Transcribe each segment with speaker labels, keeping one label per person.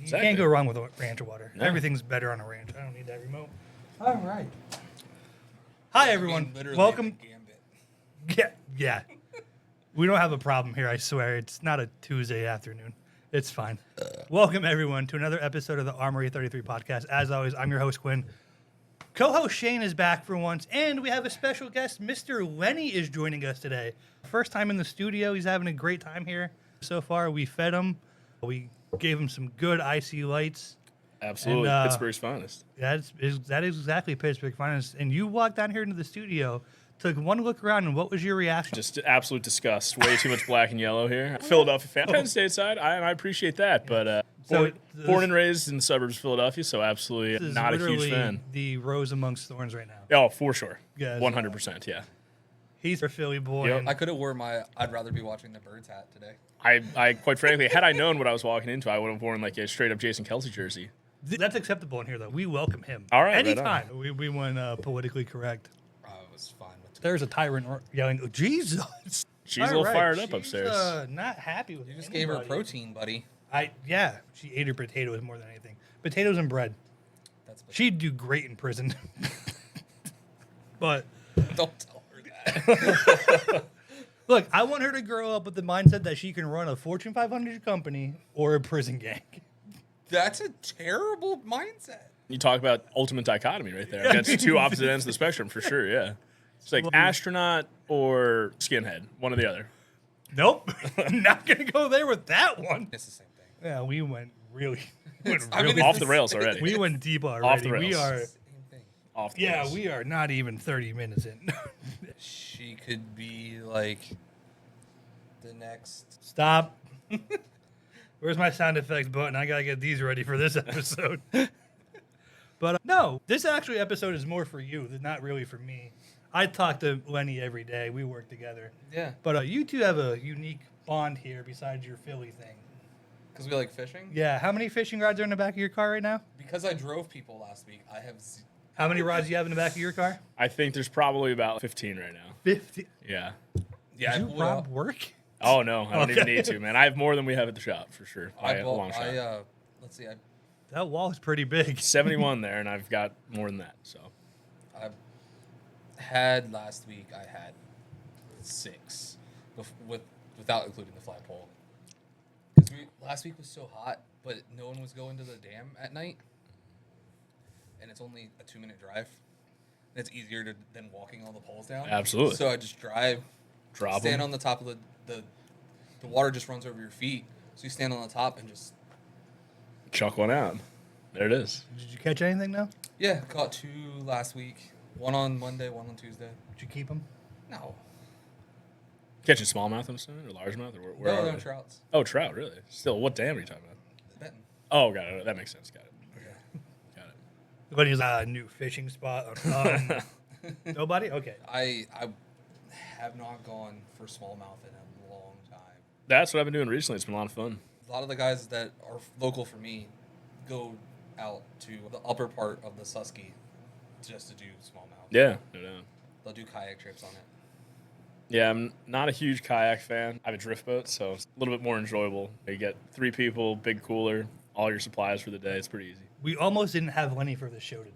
Speaker 1: You can't go wrong with ranch water. No. Everything's better on a ranch. I don't need that remote. All right. Hi, everyone. Welcome. Yeah. We don't have a problem here, I swear. It's not a Tuesday afternoon. It's fine. Welcome, everyone, to another episode of the Armory 33 podcast. As always, I'm your host, Quin. Co-host Shane is back for once, and we have a special guest. Mr. Lenny is joining us today. First time in the studio. He's having a great time here. So far, we fed him. We gave him some good icy lights.
Speaker 2: Absolutely. And, Pittsburgh's finest.
Speaker 1: That is exactly Pittsburgh's finest. And you walked down here into the studio, took one look around, and what was your reaction?
Speaker 2: Just absolute disgust. Way too much black and yellow here. Philadelphia fan. Penn State side, I appreciate that. But born and raised in the suburbs of Philadelphia, so absolutely not a huge fan.
Speaker 1: The rose amongst thorns right now.
Speaker 2: Oh, for sure. Yeah, 100%, yeah.
Speaker 1: He's a Philly boy.
Speaker 3: Yep. I could have worn my I'd rather be watching the Birds hat today.
Speaker 2: I quite frankly, had I known what I was walking into, I would have worn like a straight up Jason Kelce jersey.
Speaker 1: That's acceptable in here, though. We welcome him.
Speaker 2: All right.
Speaker 1: Anytime. We went politically correct.
Speaker 3: I was fine with it.
Speaker 1: There's a tyrant yelling, oh, Jesus.
Speaker 2: She's a little fired up upstairs.
Speaker 1: Not happy with
Speaker 3: You just gave her protein, buddy.
Speaker 1: Yeah. She ate her potatoes more than anything. Potatoes and bread. She'd do great in prison. But
Speaker 3: don't tell her that.
Speaker 1: Look, I want her to grow up with the mindset that she can run a Fortune 500 company or a prison gang.
Speaker 3: That's a terrible mindset.
Speaker 2: You talk about ultimate dichotomy right there. That's two opposite ends of the spectrum for sure, yeah. It's like astronaut or skinhead, one or the other.
Speaker 1: Nope. I'm not going to go there with that one.
Speaker 3: It's the same thing.
Speaker 1: Yeah, we went really
Speaker 2: off the rails already.
Speaker 1: We went deep already.
Speaker 2: Off the rails.
Speaker 1: We are
Speaker 2: off the rails.
Speaker 1: We are not even 30 minutes in.
Speaker 3: She could be like the next.
Speaker 1: Stop. Where's my sound effects button? I got to get these ready for this episode. But no, this actually episode is more for you, not really for me. I talk to Lenny every day. We work together.
Speaker 3: Yeah.
Speaker 1: But you two have a unique bond here besides your Philly thing.
Speaker 3: Because we like fishing?
Speaker 1: Yeah. How many fishing rods are in the back of your car right now?
Speaker 3: Because I drove people last week, I have...
Speaker 1: How many rods do you have in the back of your car?
Speaker 2: I think there's probably about 15 right now.
Speaker 1: 50?
Speaker 2: Yeah.
Speaker 1: Did you rob work?
Speaker 2: Oh, no. I don't even need to, man. I have more than we have at the shop, for sure. By a long shot.
Speaker 3: Let's see.
Speaker 1: That wall is pretty big.
Speaker 2: 71 there, and I've got more than that, so...
Speaker 3: Last week, I had 6, without including the flagpole. Because last week was so hot, but no one was going to the dam at night. And it's only a 2-minute drive. And it's easier than walking all the poles down.
Speaker 2: Absolutely.
Speaker 3: So I just stand
Speaker 2: them.
Speaker 3: on the top of the water just runs over your feet. So you stand on the top and just...
Speaker 2: chuck one out. There it is.
Speaker 1: Did you catch anything now?
Speaker 3: Yeah, caught 2 last week. 1 on Monday, 1 on Tuesday.
Speaker 1: Did you keep them?
Speaker 3: No.
Speaker 2: Catching smallmouth, I'm assuming, or largemouth, or where
Speaker 3: No,
Speaker 2: are they?
Speaker 3: trouts.
Speaker 2: Oh, trout, really? Still, what dam are you talking about?
Speaker 3: Benton.
Speaker 2: Oh, got it. That makes sense. Got it.
Speaker 3: Yeah.
Speaker 2: Got it.
Speaker 1: What is a new fishing spot? Nobody? Okay.
Speaker 3: I have not gone for smallmouth in a long time.
Speaker 2: That's what I've been doing recently. It's been a lot of fun.
Speaker 3: A lot of the guys that are local for me go out to the upper part of the Susky just to do smallmouth.
Speaker 2: Yeah, no doubt.
Speaker 3: They'll do kayak trips on it.
Speaker 2: Yeah, I'm not a huge kayak fan. I have a drift boat, so it's a little bit more enjoyable. You get 3 people, big cooler, all your supplies for the day. It's pretty easy.
Speaker 1: We almost didn't have Lenny for the show today.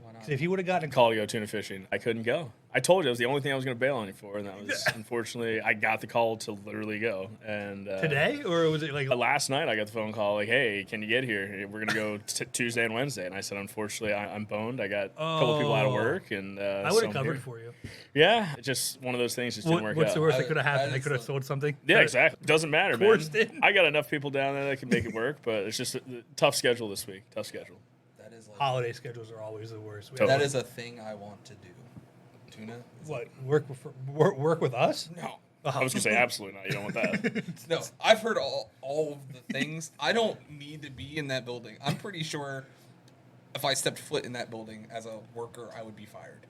Speaker 3: Why not?
Speaker 1: Because if he would have gotten a
Speaker 2: call to go tuna fishing, I couldn't go. I told you it was the only thing I was going to bail on you for, and that was, unfortunately, I got the call to literally go. And
Speaker 1: today? Or was it like...
Speaker 2: last night, I got the phone call, like, hey, can you get here? We're going to go Tuesday and Wednesday. And I said, unfortunately, I'm boned. I got a couple of people out of work. And
Speaker 1: I would have covered for you.
Speaker 2: Yeah, it's just one of those things just didn't work out.
Speaker 1: What's the worst that could have happened? I could have sold something?
Speaker 2: Yeah, exactly. Doesn't matter, man. I got enough people down there that can make it work, but it's just a tough schedule this week. Tough schedule.
Speaker 3: That is like,
Speaker 1: holiday schedules are always the worst.
Speaker 2: Totally.
Speaker 3: That is a thing I want to do. Tuna?
Speaker 1: What? Work with us?
Speaker 3: No.
Speaker 2: I was going to say absolutely not. You don't want that.
Speaker 3: No, I've heard all of the things. I don't need to be in that building. I'm pretty sure if I stepped foot in that building as a worker, I would be fired.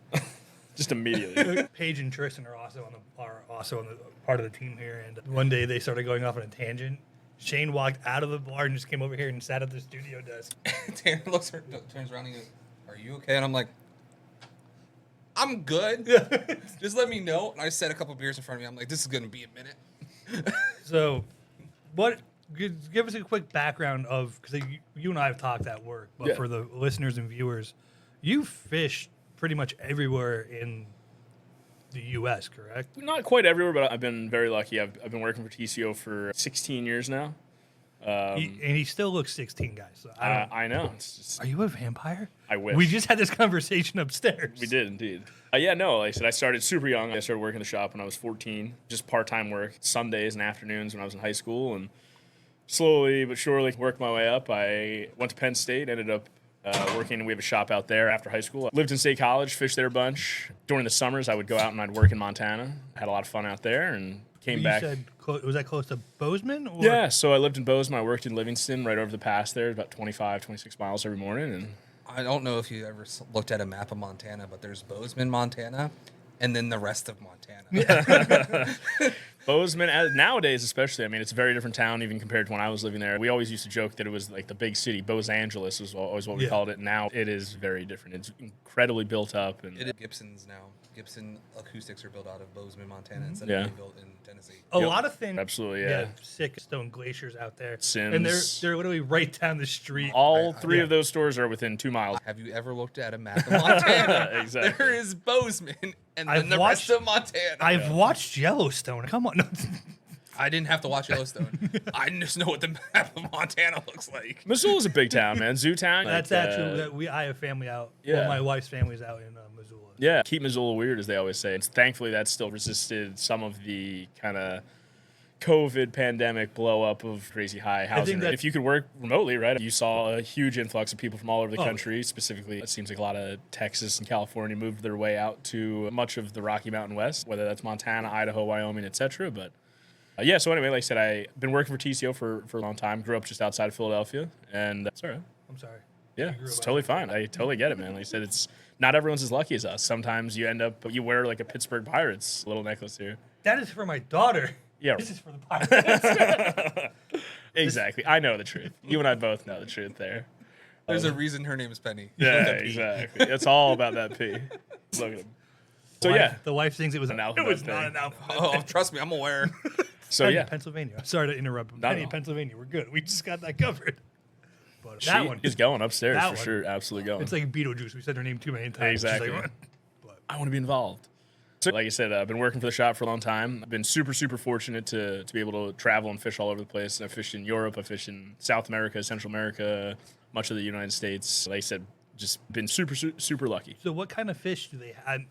Speaker 2: Just immediately.
Speaker 1: Paige and Tristan are also on the part of the team here, and one day they started going off on a tangent. Shane walked out of the bar and just came over here and sat at the studio desk.
Speaker 3: Tanner turns around and goes, "Are you okay?" And I'm like, "I'm good. Just let me know." And I set a couple beers in front of me. I'm like, "This is gonna be a minute."
Speaker 1: So, what give us a quick background of, because you and I have talked at work, but for the listeners and viewers, you fished pretty much everywhere in the U.S., correct?
Speaker 2: Not quite everywhere, but I've been very lucky. I've been working for TCO for 16 years now.
Speaker 1: And he still looks 16, guys. So
Speaker 2: I know. It's just,
Speaker 1: are you a vampire?
Speaker 2: I wish.
Speaker 1: We just had this conversation upstairs.
Speaker 2: We did, indeed. No, like I said, I started super young. I started working the shop when I was 14, just part-time work, Sundays and afternoons when I was in high school, and slowly but surely worked my way up. I went to Penn State, ended up working. We have a shop out there after high school. I lived in State College, fished there a bunch. During the summers, I would go out and I'd work in Montana. Had a lot of fun out there and came back.
Speaker 1: You said, was that close to Bozeman? Or?
Speaker 2: Yeah, so I lived in Bozeman. I worked in Livingston, right over the pass there, about 25, 26 miles every morning. And
Speaker 3: I don't know if you ever looked at a map of Montana, but there's Bozeman, Montana, and then the rest of Montana.
Speaker 2: Bozeman, nowadays especially, I mean, it's a very different town even compared to when I was living there. We always used to joke that it was like the big city. Bos Angeles was always what we called it. Now it is very different. It's incredibly built up. And
Speaker 3: it is Gibson's now. Gibson acoustics are built out of Bozeman, Montana, instead of being built in Tennessee.
Speaker 1: A lot of things.
Speaker 2: Absolutely, yeah.
Speaker 1: Sick stone glaciers out there.
Speaker 2: Sims.
Speaker 1: And they're literally right down the street.
Speaker 2: All three of those stores are within 2 miles.
Speaker 3: Have you ever looked at a map of Montana?
Speaker 2: Exactly.
Speaker 3: There is Bozeman, and then the rest of Montana.
Speaker 1: I've watched Yellowstone. Come on.
Speaker 3: I didn't have to watch Yellowstone. I just know what the map of Montana looks like.
Speaker 2: Missoula's a big town, man. Zoo town.
Speaker 1: That's actually, I have family out. Yeah. Well, my wife's family's out in Missoula.
Speaker 2: Yeah, keep Missoula weird, as they always say. And thankfully, that's still resisted some of the kind of COVID pandemic blow up of crazy high housing rate. If you could work remotely, right, you saw a huge influx of people from all over the country. Specifically, it seems like a lot of Texas and California moved their way out to much of the Rocky Mountain West, whether that's Montana, Idaho, Wyoming, etc. But so anyway, like I said, I've been working for TCO for a long time. Grew up just outside of Philadelphia, and sorry.
Speaker 1: I'm sorry.
Speaker 2: Yeah, it's totally fine. I totally get it, man. Like I said, it's not everyone's as lucky as us. Sometimes you end up, you wear like a Pittsburgh Pirates little necklace here.
Speaker 1: That is for my daughter.
Speaker 2: Yeah.
Speaker 1: This is for the Pirates.
Speaker 2: Exactly. I know the truth. You and I both know the truth there.
Speaker 3: There's a reason her name is Penny.
Speaker 2: Yeah, exactly. It's all about that P. Look at him. So
Speaker 1: the wife thinks it was
Speaker 2: an
Speaker 1: alphabet. It was
Speaker 2: thing.
Speaker 1: not an alphabet.
Speaker 3: Oh, trust me, I'm aware.
Speaker 2: So
Speaker 1: Penny, Pennsylvania. Sorry to interrupt. Penny, Pennsylvania. We're good. We just got that covered. But that one
Speaker 2: is going upstairs for
Speaker 1: one,
Speaker 2: sure. Absolutely going.
Speaker 1: It's like Beetlejuice. We said her name too many times.
Speaker 2: Exactly.
Speaker 1: Like,
Speaker 2: I want to be involved. So, like I said, I've been working for the shop for a long time. I've been super, super fortunate to be able to travel and fish all over the place. I've fished in Europe. I've fished in South America, Central America, much of the United States. Like I said, just been super, super lucky.
Speaker 1: So what kind of fish do they have?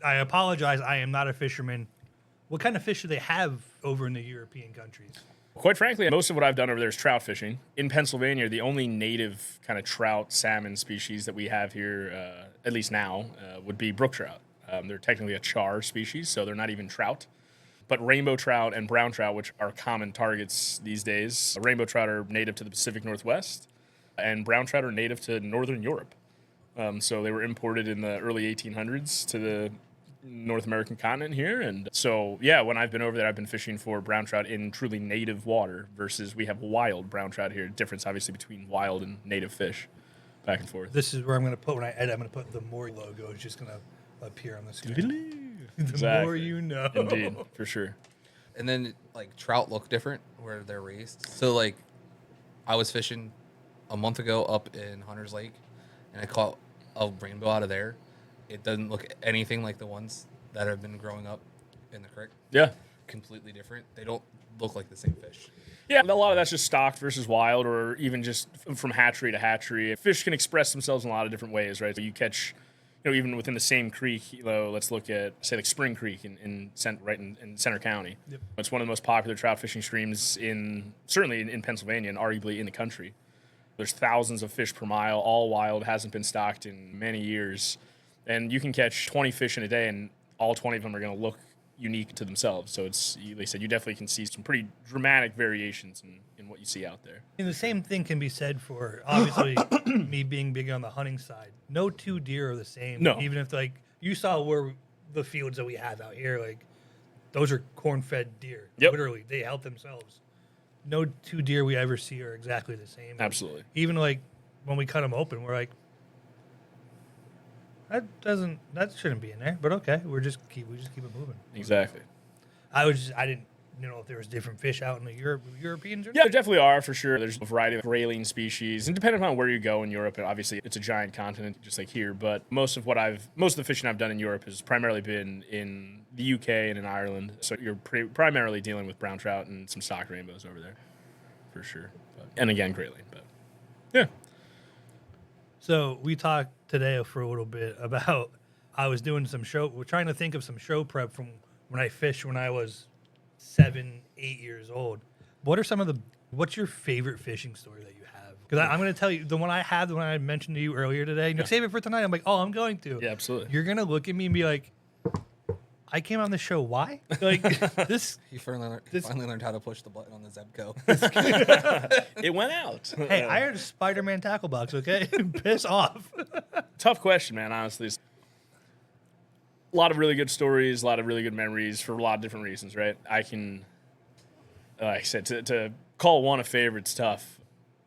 Speaker 1: I apologize. I am not a fisherman. What kind of fish do they have over in the European countries?
Speaker 2: Quite frankly, most of what I've done over there is trout fishing. In Pennsylvania, the only native kind of trout, salmon species that we have here, at least now, would be brook trout. They're technically a char species, so they're not even trout. But rainbow trout and brown trout, which are common targets these days, rainbow trout are native to the Pacific Northwest, and brown trout are native to northern Europe. So they were imported in the early 1800s to the North American continent here. And so, when I've been over there, I've been fishing for brown trout in truly native water versus we have wild brown trout here. Difference, obviously, between wild and native fish. Back and forth.
Speaker 1: This is where I'm going to put, when I edit, I'm going to put the Maury logo. It's just going to appear on the screen. The
Speaker 2: Exactly.
Speaker 1: more you know.
Speaker 2: Indeed, for sure.
Speaker 3: And then, like, trout look different where they're raised. So, like, I was fishing a month ago up in Hunter's Lake, and I caught a rainbow out of there. It doesn't look anything like the ones that have been growing up in the creek.
Speaker 2: Yeah.
Speaker 3: Completely different. They don't look like the same fish.
Speaker 2: Yeah, a lot of that's just stocked versus wild, or even just from hatchery to hatchery. Fish can express themselves in a lot of different ways, right? So you catch, even within the same creek, let's look at, say, like Spring Creek in Center County.
Speaker 1: Yep.
Speaker 2: It's one of the most popular trout fishing streams certainly in Pennsylvania and arguably in the country. There's thousands of fish per mile, all wild, hasn't been stocked in many years. And you can catch 20 fish in a day, and all 20 of them are going to look unique to themselves. So it's, like I said, you definitely can see some pretty dramatic variations in what you see out there.
Speaker 1: And the same thing can be said for, obviously, me being big on the hunting side. No two deer are the same.
Speaker 2: No.
Speaker 1: Even if, like, you saw where the fields that we have out here, like, those are corn-fed deer.
Speaker 2: Yep.
Speaker 1: Literally, they help themselves. No two deer we ever see are exactly the same.
Speaker 2: Absolutely.
Speaker 1: Even, like, when we cut them open, we're like, that shouldn't be in there, but okay, we just keep it moving.
Speaker 2: Exactly.
Speaker 1: I didn't if there was different fish out in the Europeans? Or
Speaker 2: Yeah, there definitely are for sure. There's a variety of grayling species, and depending on where you go in Europe, obviously it's a giant continent just like here. But most of the fishing I've done in Europe has primarily been in the UK and in Ireland. So you're primarily dealing with brown trout and some stock rainbows over there, for sure. And again, grayling. But yeah.
Speaker 1: So we talked today for a little bit about I was doing we're trying to think of some show prep from when I fished when I was 7, 8 years old. What's your favorite fishing story that you have? Because I'm going to tell you the one I mentioned to you earlier today. Save it for tonight. I'm like, oh, I'm going to.
Speaker 2: Yeah, absolutely.
Speaker 1: You're going to look at me and be like, I came on the show. Why? Like this.
Speaker 3: He finally learned how to push the button on the Zebco.
Speaker 2: It went out.
Speaker 1: Hey, I heard a Spider-Man tackle box. Okay, piss off.
Speaker 2: Tough question, man. Honestly, a lot of really good stories, a lot of really good memories for a lot of different reasons, right? I can, like I said, to call one a favorite's tough.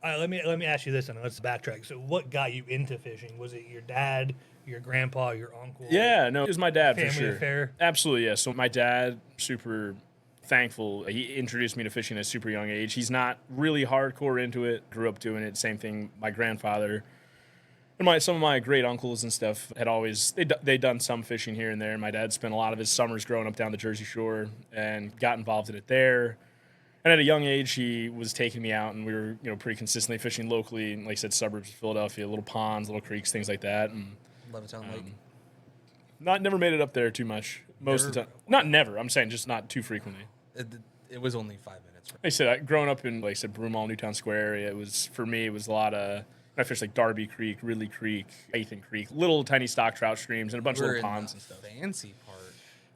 Speaker 1: All right, let me ask you this, and let's backtrack. So, what got you into fishing? Was it your dad, your grandpa, your uncle?
Speaker 2: Yeah, no, it was my dad for
Speaker 1: Family
Speaker 2: sure.
Speaker 1: affair?
Speaker 2: Absolutely, yeah. So my dad, super thankful. He introduced me to fishing at a super young age. He's not really hardcore into it. Grew up doing it. Same thing. My grandfather and some of my great uncles and stuff had always they'd done some fishing here and there. My dad spent a lot of his summers growing up down the Jersey Shore and got involved in it there. And at a young age, he was taking me out, and we were pretty consistently fishing locally, like I said, suburbs of Philadelphia, little ponds, little creeks, things like that. And
Speaker 3: Levittown Lake.
Speaker 2: never made it up there too much most of the time. Not never. I'm saying just not too frequently.
Speaker 3: It was only 5 minutes.
Speaker 2: Like I said, growing up in, like I said, Broomall, Newtown Square area, it was a lot of, I fished like Darby Creek, Ridley Creek, Ethan Creek, little tiny stock trout streams, and a bunch of little ponds and stuff.
Speaker 3: Fancy part.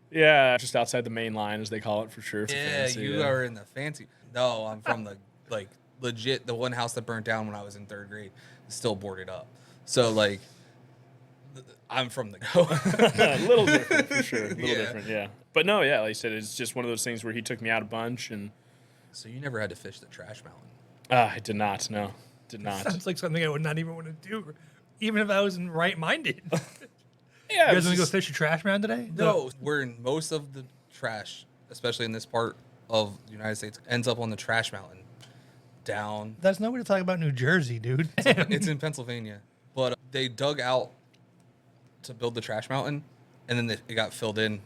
Speaker 2: Yeah, just outside the main line, as they call it, for sure. For
Speaker 3: Yeah,
Speaker 2: fancy,
Speaker 3: you are in the fancy. No, I'm from the legit. The one house that burnt down when I was in 3rd grade is still boarded up. So I'm from the go.
Speaker 2: A little different for sure. A little different, yeah. But no, yeah, like I said, it's just one of those things where he took me out a bunch, and
Speaker 3: so you never had to fish the trash mountain.
Speaker 2: I did not. No, did not.
Speaker 1: Sounds like something I would not even want to do, even if I was right-minded.
Speaker 2: Yeah,
Speaker 1: You guys want to go fish a trash mound today?
Speaker 3: No, we're in most of the trash, especially in this part of the United States, ends up on the trash mountain. Down.
Speaker 1: That's no way to talk about New Jersey, dude.
Speaker 3: It's in Pennsylvania, but they dug out to build the trash mountain, and then it got filled in,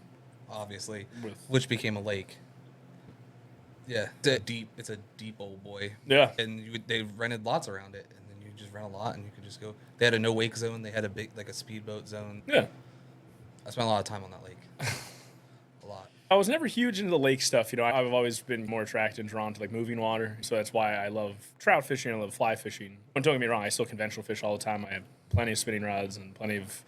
Speaker 3: obviously, which became a lake. Yeah, it's a deep old boy.
Speaker 2: Yeah,
Speaker 3: and they rented lots around it, and then you just rent a lot, and you could just go. They had a no wake zone. They had a big a speedboat zone.
Speaker 2: Yeah,
Speaker 3: I spent a lot of time on that lake. A lot.
Speaker 2: I was never huge into the lake stuff. I've always been more attracted and drawn to moving water. So that's why I love trout fishing. I love fly fishing. Don't get me wrong, I still conventional fish all the time. I have plenty of spinning rods and plenty of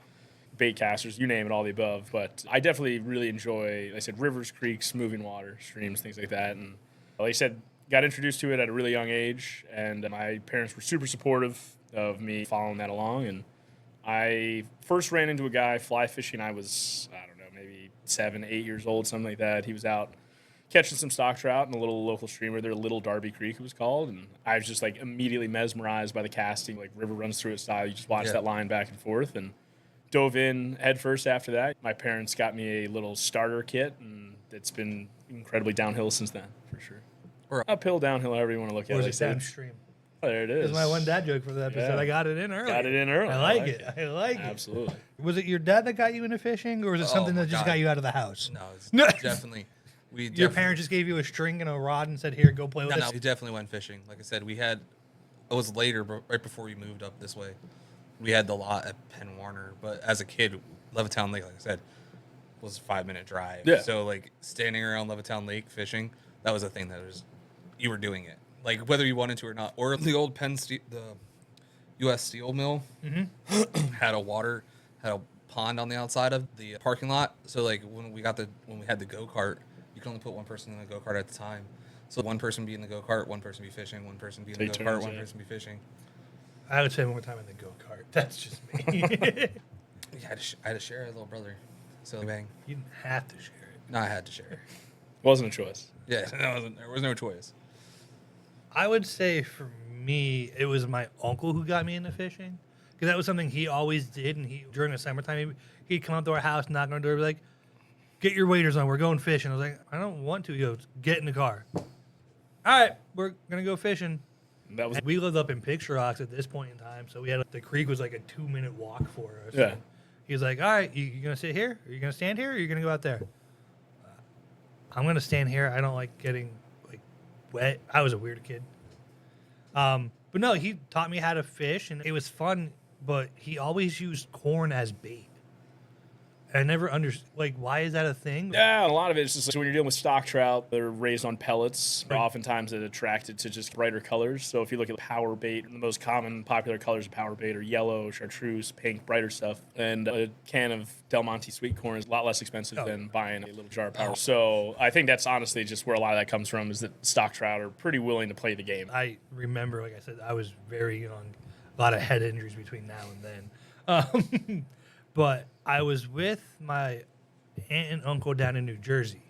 Speaker 2: bait casters, you name it, all the above. But I definitely really enjoy, like I said, rivers, creeks, moving water, streams, things like that. And like I said, got introduced to it at a really young age. And my parents were super supportive of me following that along. And I first ran into a guy fly fishing. I was, maybe 7, 8 years old, something like that. He was out catching some stock trout in a little local streamer there, Little Darby Creek it was called, and I was just immediately mesmerized by the casting, river runs through it style. You just watch that line back and forth, and dove in head first after that. My parents got me a little starter kit, and it's been incredibly downhill since then, for sure. Or uphill, downhill, however you want to look at it.
Speaker 1: Or is it downstream?
Speaker 2: Oh, there it is.
Speaker 1: That's my one dad joke for the episode. Yeah. I got it in early. I like it. I like it.
Speaker 2: Absolutely.
Speaker 1: Was it your dad that got you into fishing, or was it something that just got you out of the house?
Speaker 3: No, it's definitely.
Speaker 1: Your parents just gave you a string and a rod and said, "Here, go play with this."
Speaker 3: No, we definitely went fishing. Like I said, it was later, but right before we moved up this way. We had the lot at Penn Warner, but as a kid, Levittown Lake, like I said, was a 5-minute drive.
Speaker 2: Yeah.
Speaker 3: So standing around Levittown Lake fishing, that was a thing you were doing it. Whether you wanted to or not. Or the old the U.S. Steel Mill had a pond on the outside of the parking lot. So when we had the go-kart, you could only put one person in the go-kart at the time. So one person be in the go-kart, one person be fishing, one person be in the go-kart, one person be fishing.
Speaker 1: I would say one more time in the go-kart. That's just me.
Speaker 3: I had to share a little brother. So bang.
Speaker 1: You didn't have to share it.
Speaker 3: No, I had to share it.
Speaker 2: Wasn't a choice.
Speaker 3: Yeah, there was no choice.
Speaker 1: I would say for me, it was my uncle who got me into fishing. Because that was something he always did. And during the summertime, he'd come up to our house, knock on our door, be like, get your waders on. We're going fishing. I was like, I don't want to. He goes, get in the car. All right, we're going to go fishing. We lived up in Picture Rocks at this point in time, so we had the creek was like a 2-minute walk for us.
Speaker 2: Yeah.
Speaker 1: He was like, all right, you going to sit here? Are you going to stand here? Or are you going to go out there? I'm going to stand here. I don't like getting like wet. I was a weird kid. But no, he taught me how to fish, and it was fun, but he always used corn as bait. I never understood, like, why is that a thing?
Speaker 2: Yeah, a lot of it is just like when you're dealing with stock trout, they're raised on pellets. Right. Oftentimes they're attracted to just brighter colors. So if you look at power bait, the most common popular colors of power bait are yellow, chartreuse, pink, brighter stuff. And a can of Del Monte sweet corn is a lot less expensive than buying a little jar of power. So I think that's honestly just where a lot of that comes from, is that stock trout are pretty willing to play the game.
Speaker 1: I remember, like I said, I was very young. A lot of head injuries between now and then. But I was with my aunt and uncle down in New Jersey,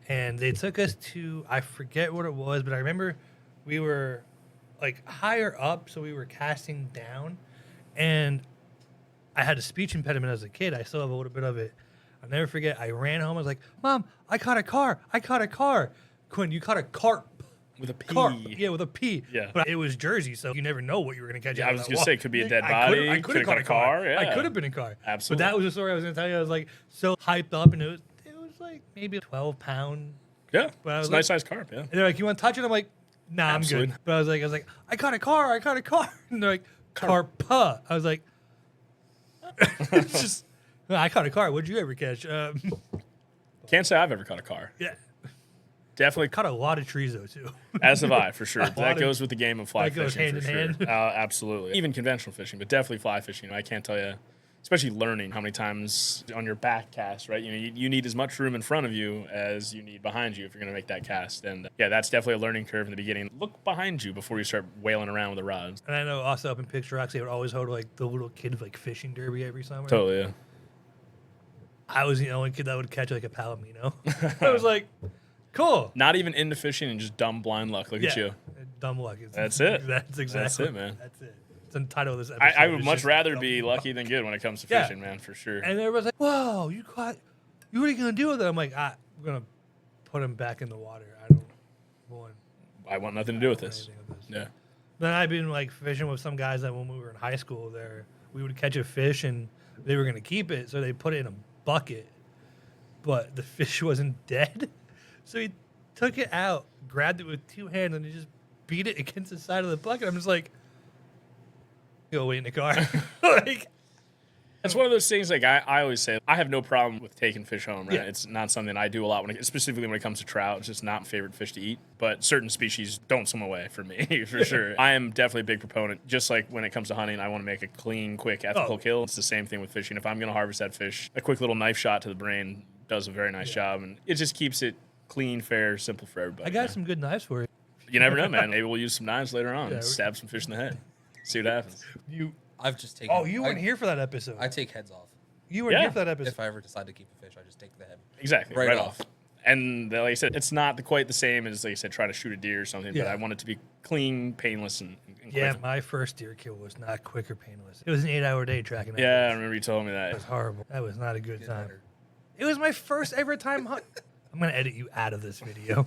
Speaker 1: and they took us to, I forget what it was, but I remember we were like higher up, so we were casting down, and I had a speech impediment as a kid. I still have a little bit of it. I'll never forget. I ran home. I was like, Mom, I caught a car. I caught a car. Quinn, you caught a carp.
Speaker 2: With a P.
Speaker 1: Carp. Yeah, with a P.
Speaker 2: Yeah.
Speaker 1: But it was Jersey, so you never know what you were going to catch.
Speaker 2: Yeah, I was going to say, it could be a dead body.
Speaker 1: I could have caught a car.
Speaker 2: Yeah.
Speaker 1: I could have been a car.
Speaker 2: Absolutely.
Speaker 1: But that was the story I was going to tell you. I was like so hyped up, and it was like maybe a 12-pound.
Speaker 2: Yeah,
Speaker 1: but
Speaker 2: it's a nice sized carp, yeah. And
Speaker 1: they're like, you want to touch it? I'm like, nah, absolutely. I'm good. But I was like, I caught a car. And they're like, carpa. I was like, it's just, I caught a car. What'd you ever catch?
Speaker 2: Can't say I've ever caught a car.
Speaker 1: Yeah.
Speaker 2: Definitely
Speaker 1: caught a lot of trees though too.
Speaker 2: As have I, for sure. That goes with the game of fly
Speaker 1: fishing.
Speaker 2: That goes hand in hand. Absolutely. Even conventional fishing, but definitely fly fishing. I can't tell you, especially learning how many times on your back cast, right? You need as much room in front of you as you need behind you if you're going to make that cast. And yeah, that's definitely a learning curve in the beginning. Look behind you before you start wailing around with the rods.
Speaker 1: And I know also up in Picture Rocks, they would always hold like the little kid like fishing derby every summer.
Speaker 2: Totally, yeah.
Speaker 1: I was the only kid that would catch like a palomino. I was like, cool.
Speaker 2: Not even into fishing and just dumb blind luck. Look at you.
Speaker 1: Dumb luck.
Speaker 2: That's it.
Speaker 1: That's exactly.
Speaker 2: That's it, man.
Speaker 1: That's it. It's the title of this episode.
Speaker 2: I would much rather be lucky than good when it comes to fishing, man, for sure.
Speaker 1: And everybody's like, whoa, you caught, what are you going to do with it? I'm like, I'm going to put him back in the water.
Speaker 2: I want nothing to do with this. Yeah.
Speaker 1: Then I've been like fishing with some guys that when we were in high school we would catch a fish and they were going to keep it. So they put it in a bucket, but the fish wasn't dead. So he took it out, grabbed it with 2 hands, and he just beat it against the side of the bucket. I'm just like, go wait in the car. Like,
Speaker 2: it's one of those things. Like I always say, I have no problem with taking fish home. Right?
Speaker 1: Yeah.
Speaker 2: It's not something I do a lot specifically when it comes to trout. It's just not my favorite fish to eat. But certain species don't swim away for me for sure. I am definitely a big proponent. Just like when it comes to hunting, I want to make a clean, quick, ethical kill. It's the same thing with fishing. If I'm going to harvest that fish, a quick little knife shot to the brain does a very nice job, and it just keeps it clean, fair, simple for everybody.
Speaker 1: I got some good knives for you.
Speaker 2: You never know, man. Maybe we'll use some knives later on and stab some fish in the head. See what happens.
Speaker 3: I've just taken.
Speaker 1: Oh, you weren't here for that episode.
Speaker 3: I take heads off.
Speaker 1: You weren't here for that episode.
Speaker 3: If I ever decide to keep a fish, I just take the head.
Speaker 2: Exactly. Right off. And like I said, it's not quite the same as, like I said, trying to shoot a deer or something, but I want it to be clean, painless, and
Speaker 1: yeah, my first deer kill was not quick or painless. It was an 8-hour day tracking that.
Speaker 2: Yeah, I remember you told me that.
Speaker 1: It was horrible. That was not a good time. It was my first ever time hunt. I'm going to edit you out of this video.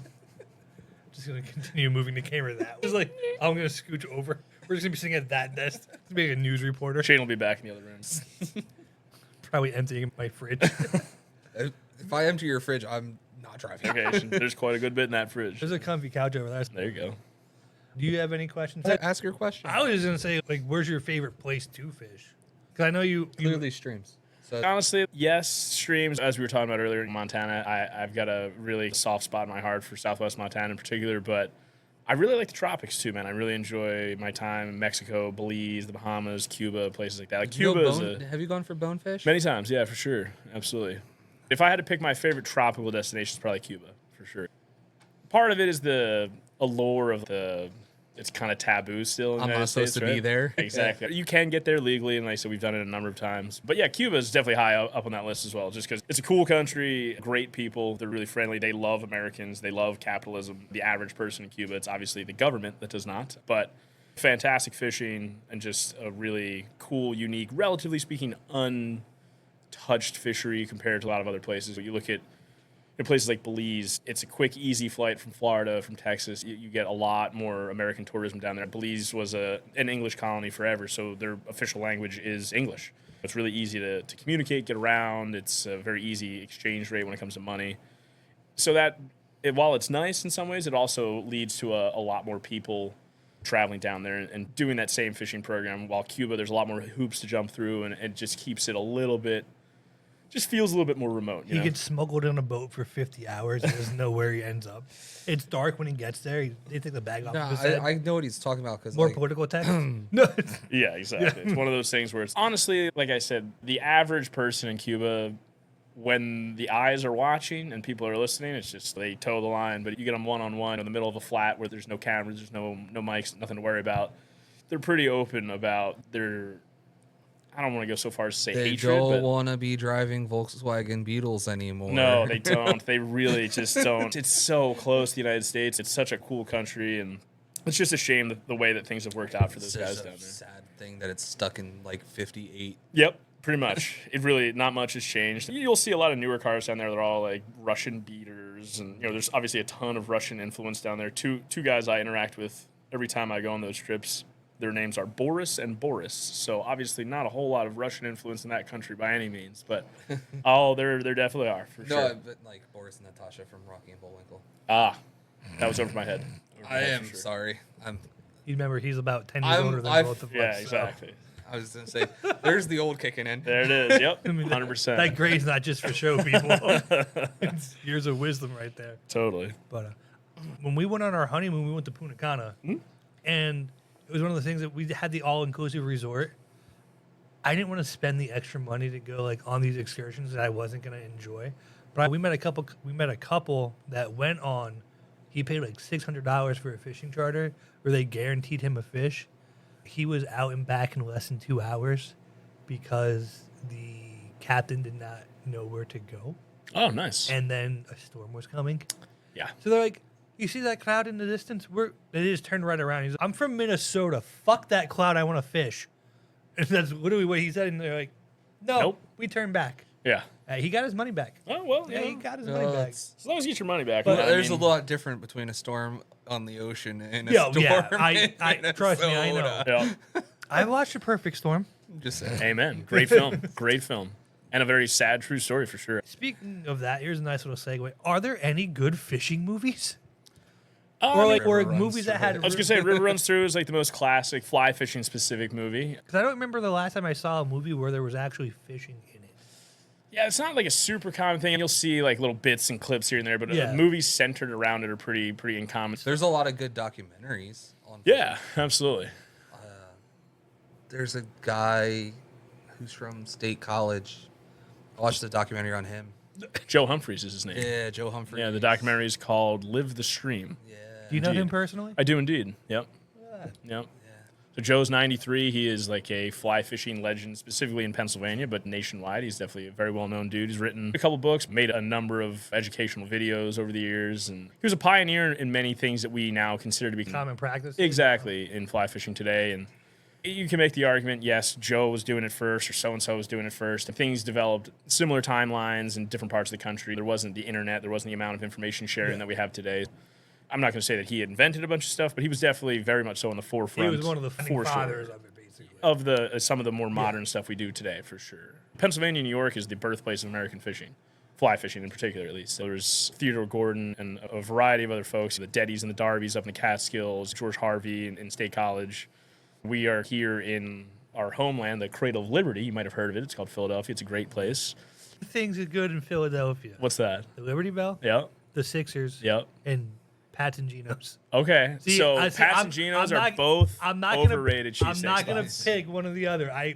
Speaker 1: Just going to continue moving the camera that way. Just like, I'm going to scooch over. We're just going to be sitting at that desk. It's being a news reporter.
Speaker 2: Shane will be back in the other room.
Speaker 1: Probably emptying my fridge.
Speaker 3: If I empty your fridge, I'm not driving.
Speaker 2: Okay, there's quite a good bit in that fridge.
Speaker 1: There's a comfy couch over there.
Speaker 2: There you go.
Speaker 1: Do you have any questions?
Speaker 3: Ask your question.
Speaker 1: I was just going to say, like, where's your favorite place to fish? Because I know you
Speaker 3: clearly streams. So
Speaker 2: honestly, yes, streams. As we were talking about earlier in Montana, I've got a really soft spot in my heart for Southwest Montana in particular, but I really like the tropics too, man. I really enjoy my time in Mexico, Belize, the Bahamas, Cuba, places like that. Like
Speaker 3: have you gone for bonefish?
Speaker 2: Many times, yeah, for sure. Absolutely. If I had to pick my favorite tropical destination, it's probably Cuba, for sure. Part of it is the allure of it's kind of taboo still in the United States,
Speaker 3: I'm not supposed to be there.
Speaker 2: Exactly. You can get there legally, and like I said, we've done it a number of times. But yeah, Cuba is definitely high up on that list as well, just because it's a cool country, great people. They're really friendly. They love Americans. They love capitalism. The average person in Cuba, it's obviously the government that does not. But fantastic fishing and just a really cool, unique, relatively speaking, touched fishery compared to a lot of other places. You look at in places like Belize, it's a quick, easy flight from Florida, from Texas. You get a lot more American tourism down there. Belize was an English colony forever, so their official language is English. It's really easy to communicate, get around. It's a very easy exchange rate when it comes to money. So while it's nice in some ways, it also leads to a lot more people traveling down there and doing that same fishing program. While Cuba, there's a lot more hoops to jump through, and it just keeps it a little bit, just feels a little bit more remote.
Speaker 1: He gets smuggled in a boat for 50 hours and doesn't know where he ends up. It's dark when he gets there. They take the bag off of his head.
Speaker 3: I know what he's talking about. Cause
Speaker 1: More political text? No.
Speaker 2: Yeah, exactly. It's one of those things where it's honestly, like I said, the average person in Cuba, when the eyes are watching and people are listening, it's just they toe the line. But you get them one-on-one in the middle of a flat where there's no cameras, there's no mics, nothing to worry about. They're pretty open about their, I don't want to go so far as to say
Speaker 3: they
Speaker 2: hatred. They
Speaker 3: don't want to be driving Volkswagen Beetles anymore.
Speaker 2: No, they don't. They really just don't. It's so close to the United States. It's such a cool country, and it's just a shame the way that things have worked out for those guys down there.
Speaker 3: Sad thing that it's stuck in like 58.
Speaker 2: Yep. Pretty much. It really, not much has changed. You'll see a lot of newer cars down there. They're all like Russian beaters. And, there's obviously a ton of Russian influence down there. Two guys I interact with every time I go on those trips, their names are Boris and Boris. So obviously not a whole lot of Russian influence in that country by any means. But, there definitely are, for sure.
Speaker 3: No, but like Boris and Natasha from Rocky and Bullwinkle.
Speaker 2: Ah, that was over my head.
Speaker 3: I am sorry.
Speaker 1: You remember, he's about 10 years older than both of us.
Speaker 2: Yeah, exactly.
Speaker 1: So.
Speaker 3: I was going to say, there's the old kicking in.
Speaker 2: There it is. Yep. 100%.
Speaker 1: That grade's not just for show, people. It's years of wisdom right there.
Speaker 2: Totally.
Speaker 1: But when we went on our honeymoon, we went to Punta Cana. And it was one of the things that we had the all-inclusive resort. I didn't want to spend the extra money to go like on these excursions that I wasn't going to enjoy. But we met a couple that went on. He paid like $600 for a fishing charter where they guaranteed him a fish. He was out and back in less than 2 hours because the captain did not know where to go.
Speaker 2: Oh, nice.
Speaker 1: And then a storm was coming.
Speaker 2: Yeah.
Speaker 1: So they're like, you see that cloud in the distance? They just turned right around. He's like, I'm from Minnesota. Fuck that cloud. I want to fish. And that's literally what he said. And they're like, no,
Speaker 2: Nope.
Speaker 1: We turned back.
Speaker 2: Yeah.
Speaker 1: He got his money back.
Speaker 2: Oh, well,
Speaker 1: Yeah, he got his money back.
Speaker 2: as long as you get your money back.
Speaker 3: But
Speaker 2: I
Speaker 3: there's
Speaker 2: mean,
Speaker 3: a lot different between a storm on the ocean and a storm.
Speaker 1: Yeah, I
Speaker 3: in
Speaker 1: trust me, I know.
Speaker 3: Minnesota.
Speaker 2: Yeah.
Speaker 1: I watched A Perfect Storm.
Speaker 3: Just saying.
Speaker 2: Amen. Great film. Great film. And a very sad, true story for sure.
Speaker 1: Speaking of that, here's a nice little segue. Are there any good fishing movies?
Speaker 3: River
Speaker 1: Or
Speaker 3: Runs
Speaker 1: movies that had...
Speaker 2: I was going to say River Runs Through is like the most classic fly fishing specific movie.
Speaker 1: Because I don't remember the last time I saw a movie where there was actually fishing in it.
Speaker 2: Yeah, it's not like a super common thing. You'll see like little bits and clips here and there, but
Speaker 1: Yeah.
Speaker 2: movies centered around it are pretty uncommon.
Speaker 3: There's a lot of good documentaries on.
Speaker 2: Yeah, absolutely.
Speaker 3: There's a guy who's from State College. I watched the documentary on him.
Speaker 2: Joe Humphreys is his name.
Speaker 3: Yeah, Joe Humphrey.
Speaker 2: Yeah, the documentary is called Live the Stream.
Speaker 3: Yeah.
Speaker 1: Do you know
Speaker 2: Indeed.
Speaker 1: him personally?
Speaker 2: I do indeed. Yep. Yep.
Speaker 3: Yeah.
Speaker 2: So Joe's 93. He is like a fly fishing legend, specifically in Pennsylvania, but nationwide. He's definitely a very well-known dude. He's written a couple books, made a number of educational videos over the years, and he was a pioneer in many things that we now consider to be
Speaker 1: Common practice?
Speaker 2: exactly in fly fishing today. And you can make the argument, yes, Joe was doing it first, or so-and-so was doing it first. And things developed similar timelines in different parts of the country. There wasn't the internet. There wasn't the amount of information sharing that we have today. I'm not going to say that he invented a bunch of stuff, but he was definitely very much so on the forefront.
Speaker 1: He was one of the founding fathers of it, basically.
Speaker 2: Of the some of the more modern stuff we do today, for sure. Pennsylvania, New York is the birthplace of American fishing, fly fishing in particular, at least. So there's Theodore Gordon and a variety of other folks, the Deddys and the Darbys up in the Catskills, George Harvey in State College. We are here in our homeland, the Cradle of Liberty. You might have heard of it. It's called Philadelphia. It's a great place.
Speaker 1: Things are good in Philadelphia.
Speaker 2: What's that?
Speaker 1: The Liberty Bell,
Speaker 2: Yep.
Speaker 1: the Sixers,
Speaker 2: Yep.
Speaker 1: and Pats and Geno's.
Speaker 2: Okay.
Speaker 1: See,
Speaker 2: so
Speaker 1: I see,
Speaker 2: Pats and Geno's are both overrated cheesesteak
Speaker 1: I'm not going to
Speaker 2: spots.
Speaker 1: pick one or the other. I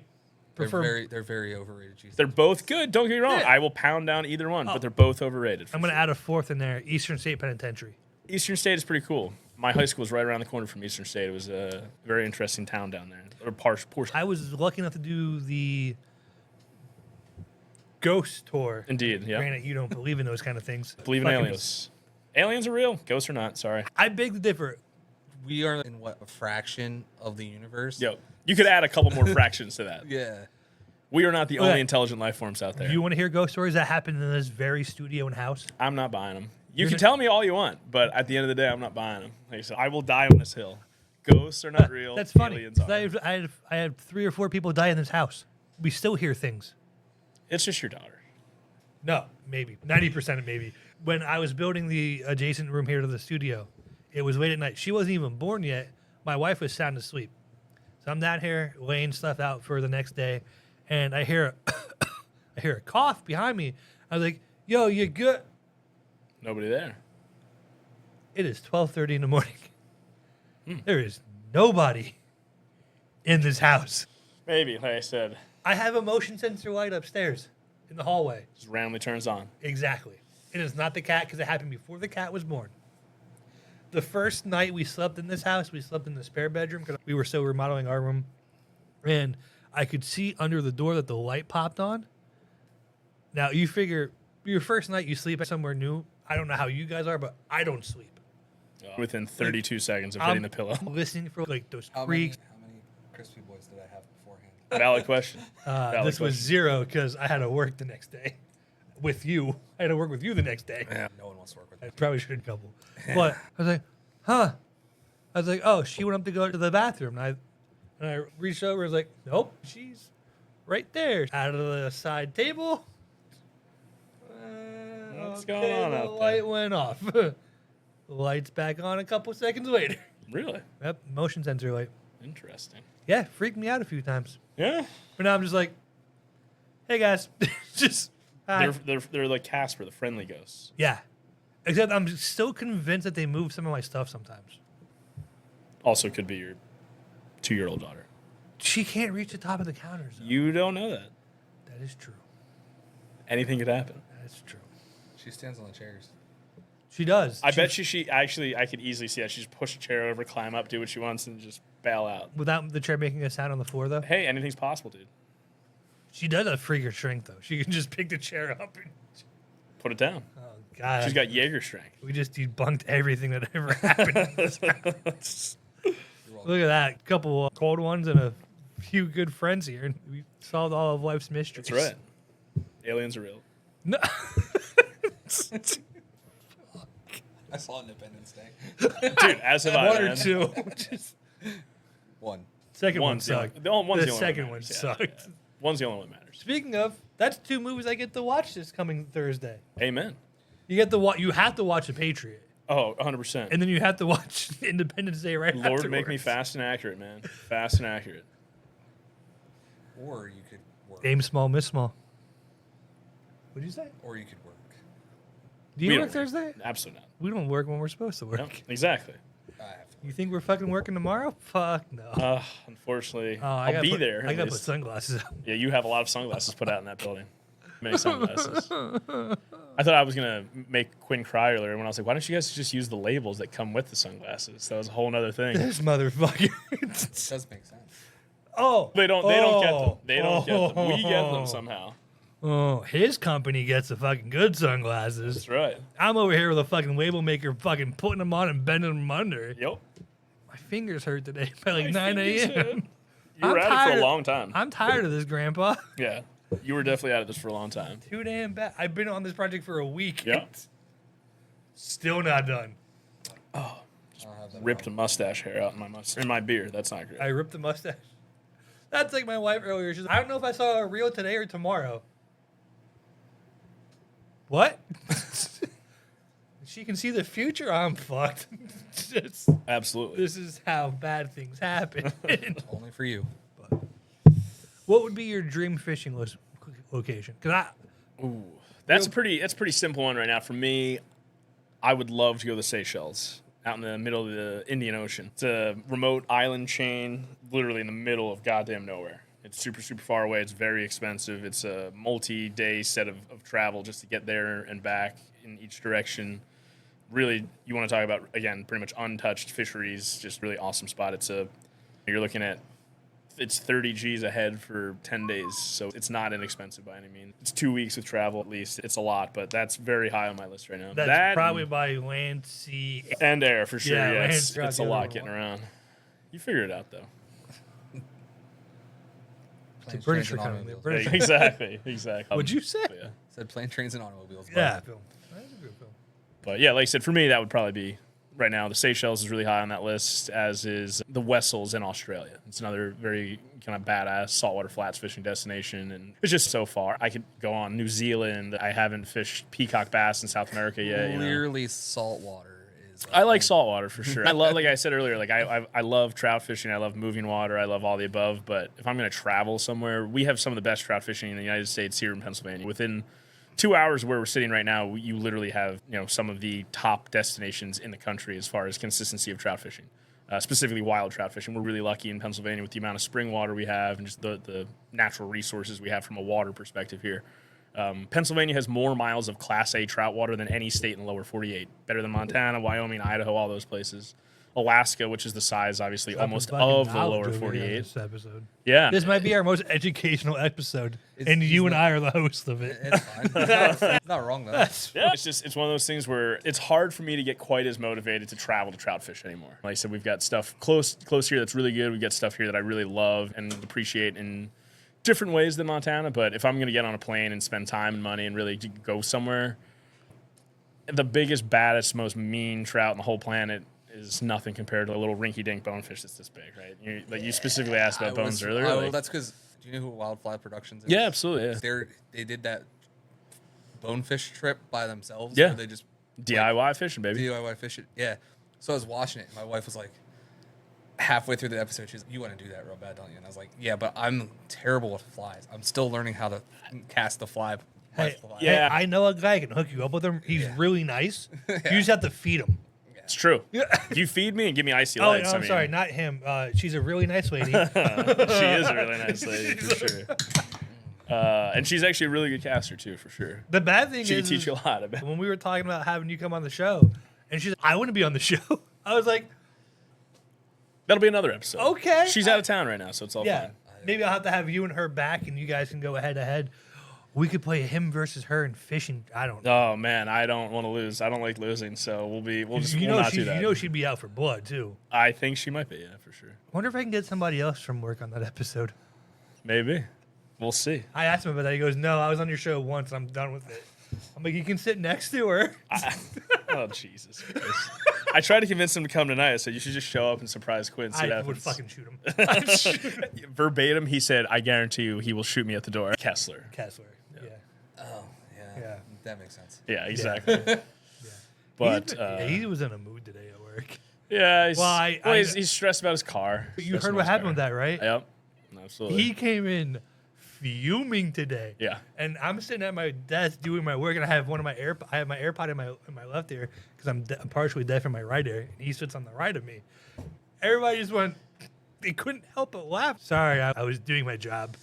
Speaker 1: prefer...
Speaker 3: They're very overrated cheese.
Speaker 2: They're both good. Don't get me wrong.
Speaker 1: Yeah.
Speaker 2: I will pound down either one, but they're both overrated.
Speaker 1: I'm going to add a fourth in there, Eastern State Penitentiary.
Speaker 2: Eastern State is pretty cool. My high school was right around the corner from Eastern State. It was a very interesting town down there. Or portion.
Speaker 1: I was lucky enough to do the ghost tour.
Speaker 2: Indeed, yeah.
Speaker 1: Granted, you don't believe in those kind of things.
Speaker 2: Believe in
Speaker 1: Fucking-
Speaker 2: aliens. Aliens are real. Ghosts are not. Sorry.
Speaker 1: I beg to differ.
Speaker 3: We are in a fraction of the universe?
Speaker 2: Yo, you could add a couple more fractions to that.
Speaker 3: Yeah.
Speaker 2: We are not the only intelligent life forms out there.
Speaker 1: You want to hear ghost stories that happened in this very studio and house?
Speaker 2: I'm not buying them. You can tell me all you want, but at the end of the day, I'm not buying them. Like I said, I will die on this hill. Ghosts are not real.
Speaker 1: That's funny.
Speaker 2: Aliens are.
Speaker 1: I had 3 or 4 people die in this house. We still hear things.
Speaker 2: It's just your daughter.
Speaker 1: No, maybe 90% of maybe. When I was building the adjacent room here to the studio, it was late at night. She wasn't even born yet. My wife was sound asleep. So I'm down here laying stuff out for the next day, and I hear a cough behind me. I was like, "Yo, you good?"
Speaker 2: Nobody there.
Speaker 1: It is 12:30 in the morning. There is nobody in this house.
Speaker 2: Maybe, like I said,
Speaker 1: I have a motion sensor light upstairs in the hallway.
Speaker 2: just randomly turns on.
Speaker 1: Exactly. It is not the cat because it happened before the cat was born. The first night we slept in this house, we slept in the spare bedroom because we were still remodeling our room. And I could see under the door that the light popped on. Now, you figure your first night you sleep somewhere new. I don't know how you guys are, but I don't sleep.
Speaker 2: Within 32 seconds of hitting the pillow.
Speaker 1: I'm listening for like those
Speaker 3: How
Speaker 1: creaks.
Speaker 3: many crispy boys did I have beforehand?
Speaker 2: Valid question.
Speaker 1: This was 0 because I had to work the next day with you. I had to work with you the next day.
Speaker 3: Yeah, no one wants to work with
Speaker 1: I
Speaker 3: me.
Speaker 1: probably shouldn't couple. But I was like, huh. I was like, oh, she went up to go to the bathroom. And I reached over and was like, nope, she's right there. Out of the side table.
Speaker 2: What's going on
Speaker 1: the
Speaker 2: out there?
Speaker 1: light went off. The light's back on a couple seconds later.
Speaker 2: Really?
Speaker 1: Yep, motion sensor light.
Speaker 2: Interesting.
Speaker 1: Yeah, freaked me out a few times.
Speaker 2: Yeah.
Speaker 1: But now I'm just like, hey guys, just hi.
Speaker 2: They're like Casper, the friendly ghosts.
Speaker 1: Yeah. Except I'm still convinced that they move some of my stuff sometimes.
Speaker 2: Also could be your 2-year-old daughter.
Speaker 1: She can't reach the top of the counters. Though.
Speaker 2: You don't know that.
Speaker 1: That is true.
Speaker 2: Anything could happen.
Speaker 1: That's true.
Speaker 3: She stands on the chairs.
Speaker 1: She does.
Speaker 2: I bet she actually, I could easily see that. She just push a chair over, climb up, do what she wants, and just bail out.
Speaker 1: Without the chair making a sound on the floor, though?
Speaker 2: Hey, anything's possible, dude.
Speaker 1: She does have freaker strength, though. She can just pick the chair up and...
Speaker 2: Put it down.
Speaker 1: Oh, God.
Speaker 2: She's got Jaeger strength.
Speaker 1: We just debunked everything that ever happened. Look at that. Couple of cold ones and a few good friends here. And we solved all of life's mysteries.
Speaker 2: That's right. Aliens are real.
Speaker 1: No.
Speaker 3: I saw Independence Day.
Speaker 2: Dude, as have I.
Speaker 1: One or
Speaker 2: man.
Speaker 1: two. Just,
Speaker 3: One.
Speaker 1: second one
Speaker 2: One's the only-
Speaker 1: sucked.
Speaker 2: the only- one's
Speaker 1: The
Speaker 2: the only
Speaker 1: second
Speaker 2: one
Speaker 1: one
Speaker 2: matters.
Speaker 1: sucked.
Speaker 2: Yeah. One's the only one that matters.
Speaker 1: Speaking of, that's 2 movies I get to watch this coming Thursday.
Speaker 2: Amen.
Speaker 1: You have to watch The Patriot.
Speaker 2: Oh, 100%.
Speaker 1: And then you have to watch Independence Day right
Speaker 2: Lord,
Speaker 1: afterwards.
Speaker 2: make me fast and accurate, man. Fast and accurate.
Speaker 3: Or you could work.
Speaker 1: Aim small, miss small. What'd you say?
Speaker 3: Or you could work.
Speaker 1: Do you
Speaker 2: We
Speaker 1: work
Speaker 2: don't
Speaker 1: Thursday?
Speaker 2: Absolutely not.
Speaker 1: We don't work when we're supposed to work.
Speaker 2: No, exactly.
Speaker 3: I have to
Speaker 1: You think we're fucking working tomorrow? Fuck no.
Speaker 2: Unfortunately,
Speaker 1: Oh,
Speaker 2: I'll be there.
Speaker 1: I
Speaker 2: at
Speaker 1: got to put
Speaker 2: least.
Speaker 1: sunglasses on.
Speaker 2: Yeah, you have a lot of sunglasses put out in that building. Many sunglasses. I thought I was going to make Quinn cry earlier when I was like, why don't you guys just use the labels that come with the sunglasses? That was a whole other thing.
Speaker 1: This motherfucker.
Speaker 3: It does make sense.
Speaker 1: Oh.
Speaker 2: They don't get them. They don't get them. We get
Speaker 1: Oh.
Speaker 2: them somehow.
Speaker 1: Oh, his company gets the fucking good sunglasses.
Speaker 2: That's right.
Speaker 1: I'm over here with a fucking label maker fucking putting them on and bending them under.
Speaker 2: Yep.
Speaker 1: My fingers hurt today by like
Speaker 2: My
Speaker 1: 9
Speaker 2: fingers
Speaker 1: a.m.
Speaker 2: hurt. You were at it for a long time.
Speaker 1: I'm tired of this, Grandpa.
Speaker 2: Yeah. You were definitely out of this for a long time.
Speaker 1: Too damn bad. I've been on this project for a week.
Speaker 2: Yeah.
Speaker 1: Still not done.
Speaker 3: I don't have that
Speaker 2: Ripped a
Speaker 3: problem.
Speaker 2: mustache hair out in my beard. That's not great.
Speaker 1: I ripped the mustache. That's like my wife earlier. She's I don't know if I saw a reel today or tomorrow. What? She can see the future. I'm fucked.
Speaker 2: Absolutely.
Speaker 1: This is how bad things happen.
Speaker 3: Only for you.
Speaker 1: What would be your dream fishing location? Because
Speaker 2: Ooh, that's a pretty simple one right now. For me, I would love to go to the Seychelles, out in the middle of the Indian Ocean. It's a remote island chain, literally in the middle of goddamn nowhere. It's super, super far away. It's very expensive. It's a multi-day set of travel just to get there and back in each direction. Really, you want to talk about, again, pretty much untouched fisheries, just really awesome spot. You're looking at, it's 30 G's a head for 10 days, so it's not inexpensive by any means. It's 2 weeks of travel at least. It's a lot, but that's very high on my list right now.
Speaker 1: that's
Speaker 2: that
Speaker 1: probably by land, sea.
Speaker 2: and air for sure.
Speaker 1: Yeah,
Speaker 2: Yeah,
Speaker 1: land's
Speaker 2: it's
Speaker 1: probably
Speaker 2: a
Speaker 1: the other
Speaker 2: lot
Speaker 1: one.
Speaker 2: getting around. You figure it out though.
Speaker 3: Planes,
Speaker 1: British
Speaker 3: trains,
Speaker 1: are
Speaker 3: and
Speaker 1: coming.
Speaker 3: automobiles.
Speaker 2: Exactly.
Speaker 1: What'd you say?
Speaker 2: Yeah.
Speaker 3: Said plane, trains, and automobiles.
Speaker 1: Yeah, film. That's a good film.
Speaker 2: But yeah, like I said, for me, that would probably be right now. The Seychelles is really high on that list, as is the Wessels in Australia. It's another very kind of badass saltwater flats fishing destination, and it's just so far. I could go on. New Zealand. I haven't fished peacock bass in South America yet.
Speaker 3: Clearly, saltwater is.
Speaker 2: I like saltwater for sure. I love, like I said earlier, like I love trout fishing. I love moving water. I love all the above. But if I'm going to travel somewhere, we have some of the best trout fishing in the United States here in Pennsylvania. Within 2 hours where we're sitting right now, you literally have some of the top destinations in the country as far as consistency of trout fishing, specifically wild trout fishing. We're really lucky in Pennsylvania with the amount of spring water we have and just the natural resources we have from a water perspective here. Pennsylvania has more miles of Class A trout water than any state in the lower 48. Better than Montana, Wyoming, Idaho, all those places. Alaska, which is the size, obviously, almost of the lower 48.
Speaker 1: This episode.
Speaker 2: Yeah.
Speaker 1: This might be our most educational episode,
Speaker 3: It's-
Speaker 1: and you
Speaker 3: it's
Speaker 1: and
Speaker 3: not-
Speaker 1: I are the hosts of it.
Speaker 3: It's fine. It's not wrong though.
Speaker 2: Yeah, it's one of those things where it's hard for me to get quite as motivated to travel to trout fish anymore. Like I said, we've got stuff close here that's really good. We've got stuff here that I really love and appreciate in different ways than Montana. But if I'm going to get on a plane and spend time and money and really go somewhere, the biggest, baddest, most mean trout on the whole planet is nothing compared to a little rinky-dink bonefish that's this big, right? You specifically asked about bones earlier.
Speaker 3: Well, that's because. Do you know who Wildfly Productions is?
Speaker 2: Yeah, absolutely. Yeah.
Speaker 3: They did that bonefish trip by themselves.
Speaker 2: Yeah.
Speaker 3: Where they just
Speaker 2: DIY fishing, baby.
Speaker 3: DIY fish it. Yeah. So I was watching it. And my wife was like, halfway through the episode, she's like, "You want to do that real bad, don't you?" And I was like, "Yeah, but I'm terrible with flies. I'm still learning how to cast the fly."
Speaker 1: Hey,
Speaker 3: fly.
Speaker 2: Yeah.
Speaker 1: I know a guy can hook you up with him. He's really nice. You just have to feed him.
Speaker 2: It's true. You feed me and give me icy
Speaker 1: Oh,
Speaker 2: legs.
Speaker 1: no, I'm sorry, not him. She's a really nice lady.
Speaker 2: She is a really nice lady, for sure. And she's actually a really good caster, too, for sure.
Speaker 1: The bad thing
Speaker 2: She can
Speaker 1: is,
Speaker 2: teach you a lot, I bet.
Speaker 1: when we were talking about having you come on the show, and she's like, I want to be on the show. I was like,
Speaker 2: That'll be another episode.
Speaker 1: Okay.
Speaker 2: She's out of town right now, so it's all
Speaker 1: yeah,
Speaker 2: fine.
Speaker 1: maybe I'll have to have you and her back, and you guys can go head to head. We could play him versus her in fishing. I don't know.
Speaker 2: Oh, man, I don't want to lose. I don't like losing, so we'll not do that.
Speaker 1: You know she'd be out for blood, too.
Speaker 2: I think she might be, yeah, for sure.
Speaker 1: I wonder if I can get somebody else from work on that episode.
Speaker 2: Maybe. We'll see.
Speaker 1: I asked him about that. He goes, "No, I was on your show once. I'm done with it." I'm like, "You can sit next to her."
Speaker 2: Oh, Jesus Christ. I tried to convince him to come tonight. I said, you should just show up and surprise Quinn. See what
Speaker 1: I would
Speaker 2: happens.
Speaker 1: fucking shoot him.
Speaker 2: Verbatim, he said, I guarantee you he will shoot me at the door. Kessler.
Speaker 1: Kessler. Yeah.
Speaker 3: Oh, yeah.
Speaker 1: Yeah.
Speaker 3: That makes sense.
Speaker 2: Yeah, exactly. But
Speaker 1: he was in a mood today at work.
Speaker 2: yeah, he's stressed about his car.
Speaker 1: You
Speaker 2: Stressed
Speaker 1: heard
Speaker 2: about
Speaker 1: what
Speaker 2: his
Speaker 1: happened
Speaker 2: car.
Speaker 1: with that, right?
Speaker 2: Yep. Absolutely.
Speaker 1: He came in fuming today.
Speaker 2: Yeah.
Speaker 1: And I'm sitting at my desk doing my work, and I have my AirPod in my left ear because I'm partially deaf in my right ear, and he sits on the right of me. Everybody just went. They couldn't help but laugh. Sorry, I was doing my job.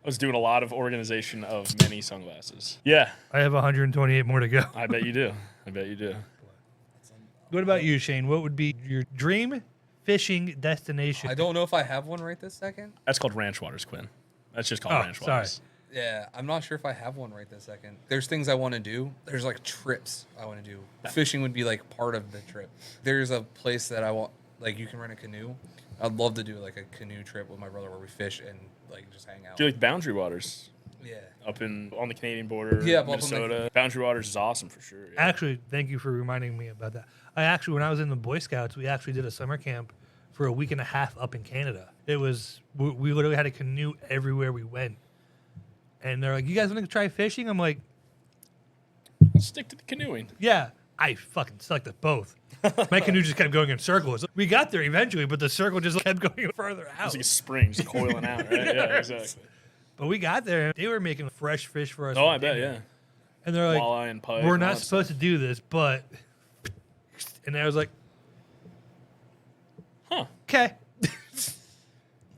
Speaker 2: I was doing a lot of organization of many sunglasses. Yeah,
Speaker 1: I have 128 more to go.
Speaker 2: I bet you do. I bet you do.
Speaker 1: What about you, Shane? What would be your dream fishing destination?
Speaker 3: I don't know if I have one right this second.
Speaker 2: That's called ranch waters, Quinn. That's just called
Speaker 1: Oh,
Speaker 2: ranch
Speaker 1: sorry.
Speaker 2: waters.
Speaker 3: Yeah, I'm not sure if I have one right this second. There's things I want to do. There's like trips I want to do. Fishing would be like part of the trip. There's a place that I want, like you can rent a canoe. I'd love to do like a canoe trip with my brother where we fish and like just hang out.
Speaker 2: Do you like Boundary Waters?
Speaker 3: Yeah.
Speaker 2: Up on the Canadian border,
Speaker 3: Yeah, up on the-
Speaker 2: Minnesota. Boundary Waters is awesome for sure. Yeah.
Speaker 1: Actually, thank you for reminding me about that. When I was in the Boy Scouts, we actually did a summer camp for a week and a half up in Canada. It was, we literally had a canoe everywhere we went. And they're like, "You guys want to try fishing?" I'm like,
Speaker 2: Let's stick to the canoeing.
Speaker 1: "Yeah." I fucking sucked at both. My canoe just kept going in circles. We got there eventually, but the circle just kept going further out.
Speaker 2: It's like a spring just coiling out, right? Yeah, exactly.
Speaker 1: But we got there. They were making fresh fish for us.
Speaker 2: Oh,
Speaker 1: for
Speaker 2: I bet,
Speaker 1: dinner.
Speaker 2: yeah.
Speaker 1: And they're like,
Speaker 2: Walleye and pike.
Speaker 1: "We're
Speaker 2: and all
Speaker 1: not
Speaker 2: that
Speaker 1: supposed
Speaker 2: stuff.
Speaker 1: to do this, but..." And I was like,
Speaker 2: Huh.
Speaker 1: "Okay."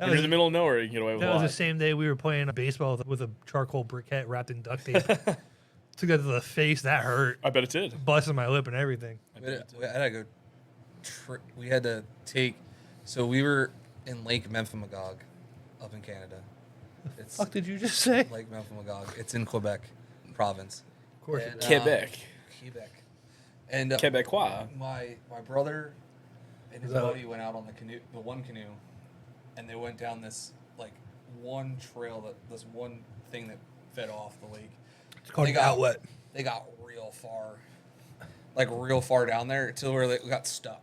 Speaker 2: You're in the middle of nowhere, you can get away with
Speaker 1: That was the
Speaker 2: walleye.
Speaker 1: same day we were playing baseball with a charcoal briquette wrapped in duct tape. Took that to the face. That hurt.
Speaker 2: I bet it did.
Speaker 1: Busted my lip and everything.
Speaker 3: We had to go. We had to take. So we were in Lake Memphremagog, up in Canada. It's
Speaker 1: Fuck did you just say?
Speaker 3: Lake Memphremagog. It's in Quebec province.
Speaker 1: Of course.
Speaker 3: And,
Speaker 2: Quebec.
Speaker 3: Quebec. And
Speaker 2: Quebecois.
Speaker 3: my brother and his
Speaker 1: Is that-
Speaker 3: buddy went out on the one canoe, and they went down this like one trail this one thing that fed off the lake.
Speaker 1: It's called outlet.
Speaker 3: They got real far down there till where they got stuck,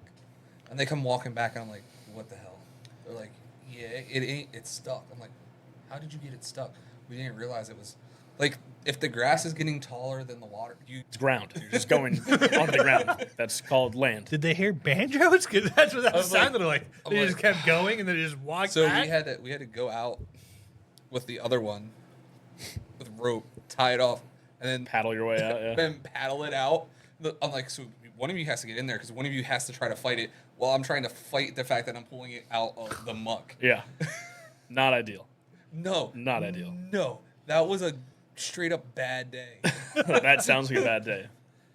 Speaker 3: and they come walking back, and I'm like, what the hell? They're like, yeah, it's stuck. I'm like, how did you get it stuck? We didn't realize it was like if the grass is getting taller than the water,
Speaker 2: it's ground. You're just going on the ground. That's called land.
Speaker 1: Did they hear banjos? Because that's what that sounded like. They just kept going and then just walked back.
Speaker 3: So we had to go out with the other one with rope, tie it off, and then
Speaker 2: paddle your way out. Yeah.
Speaker 3: Then paddle it out. I'm like, so one of you has to get in there because one of you has to try to fight it while I'm trying to fight the fact that I'm pulling it out of the muck.
Speaker 2: Yeah. Not ideal.
Speaker 3: No.
Speaker 2: Not ideal.
Speaker 3: No. That was a straight up bad day.
Speaker 2: That sounds like a bad day,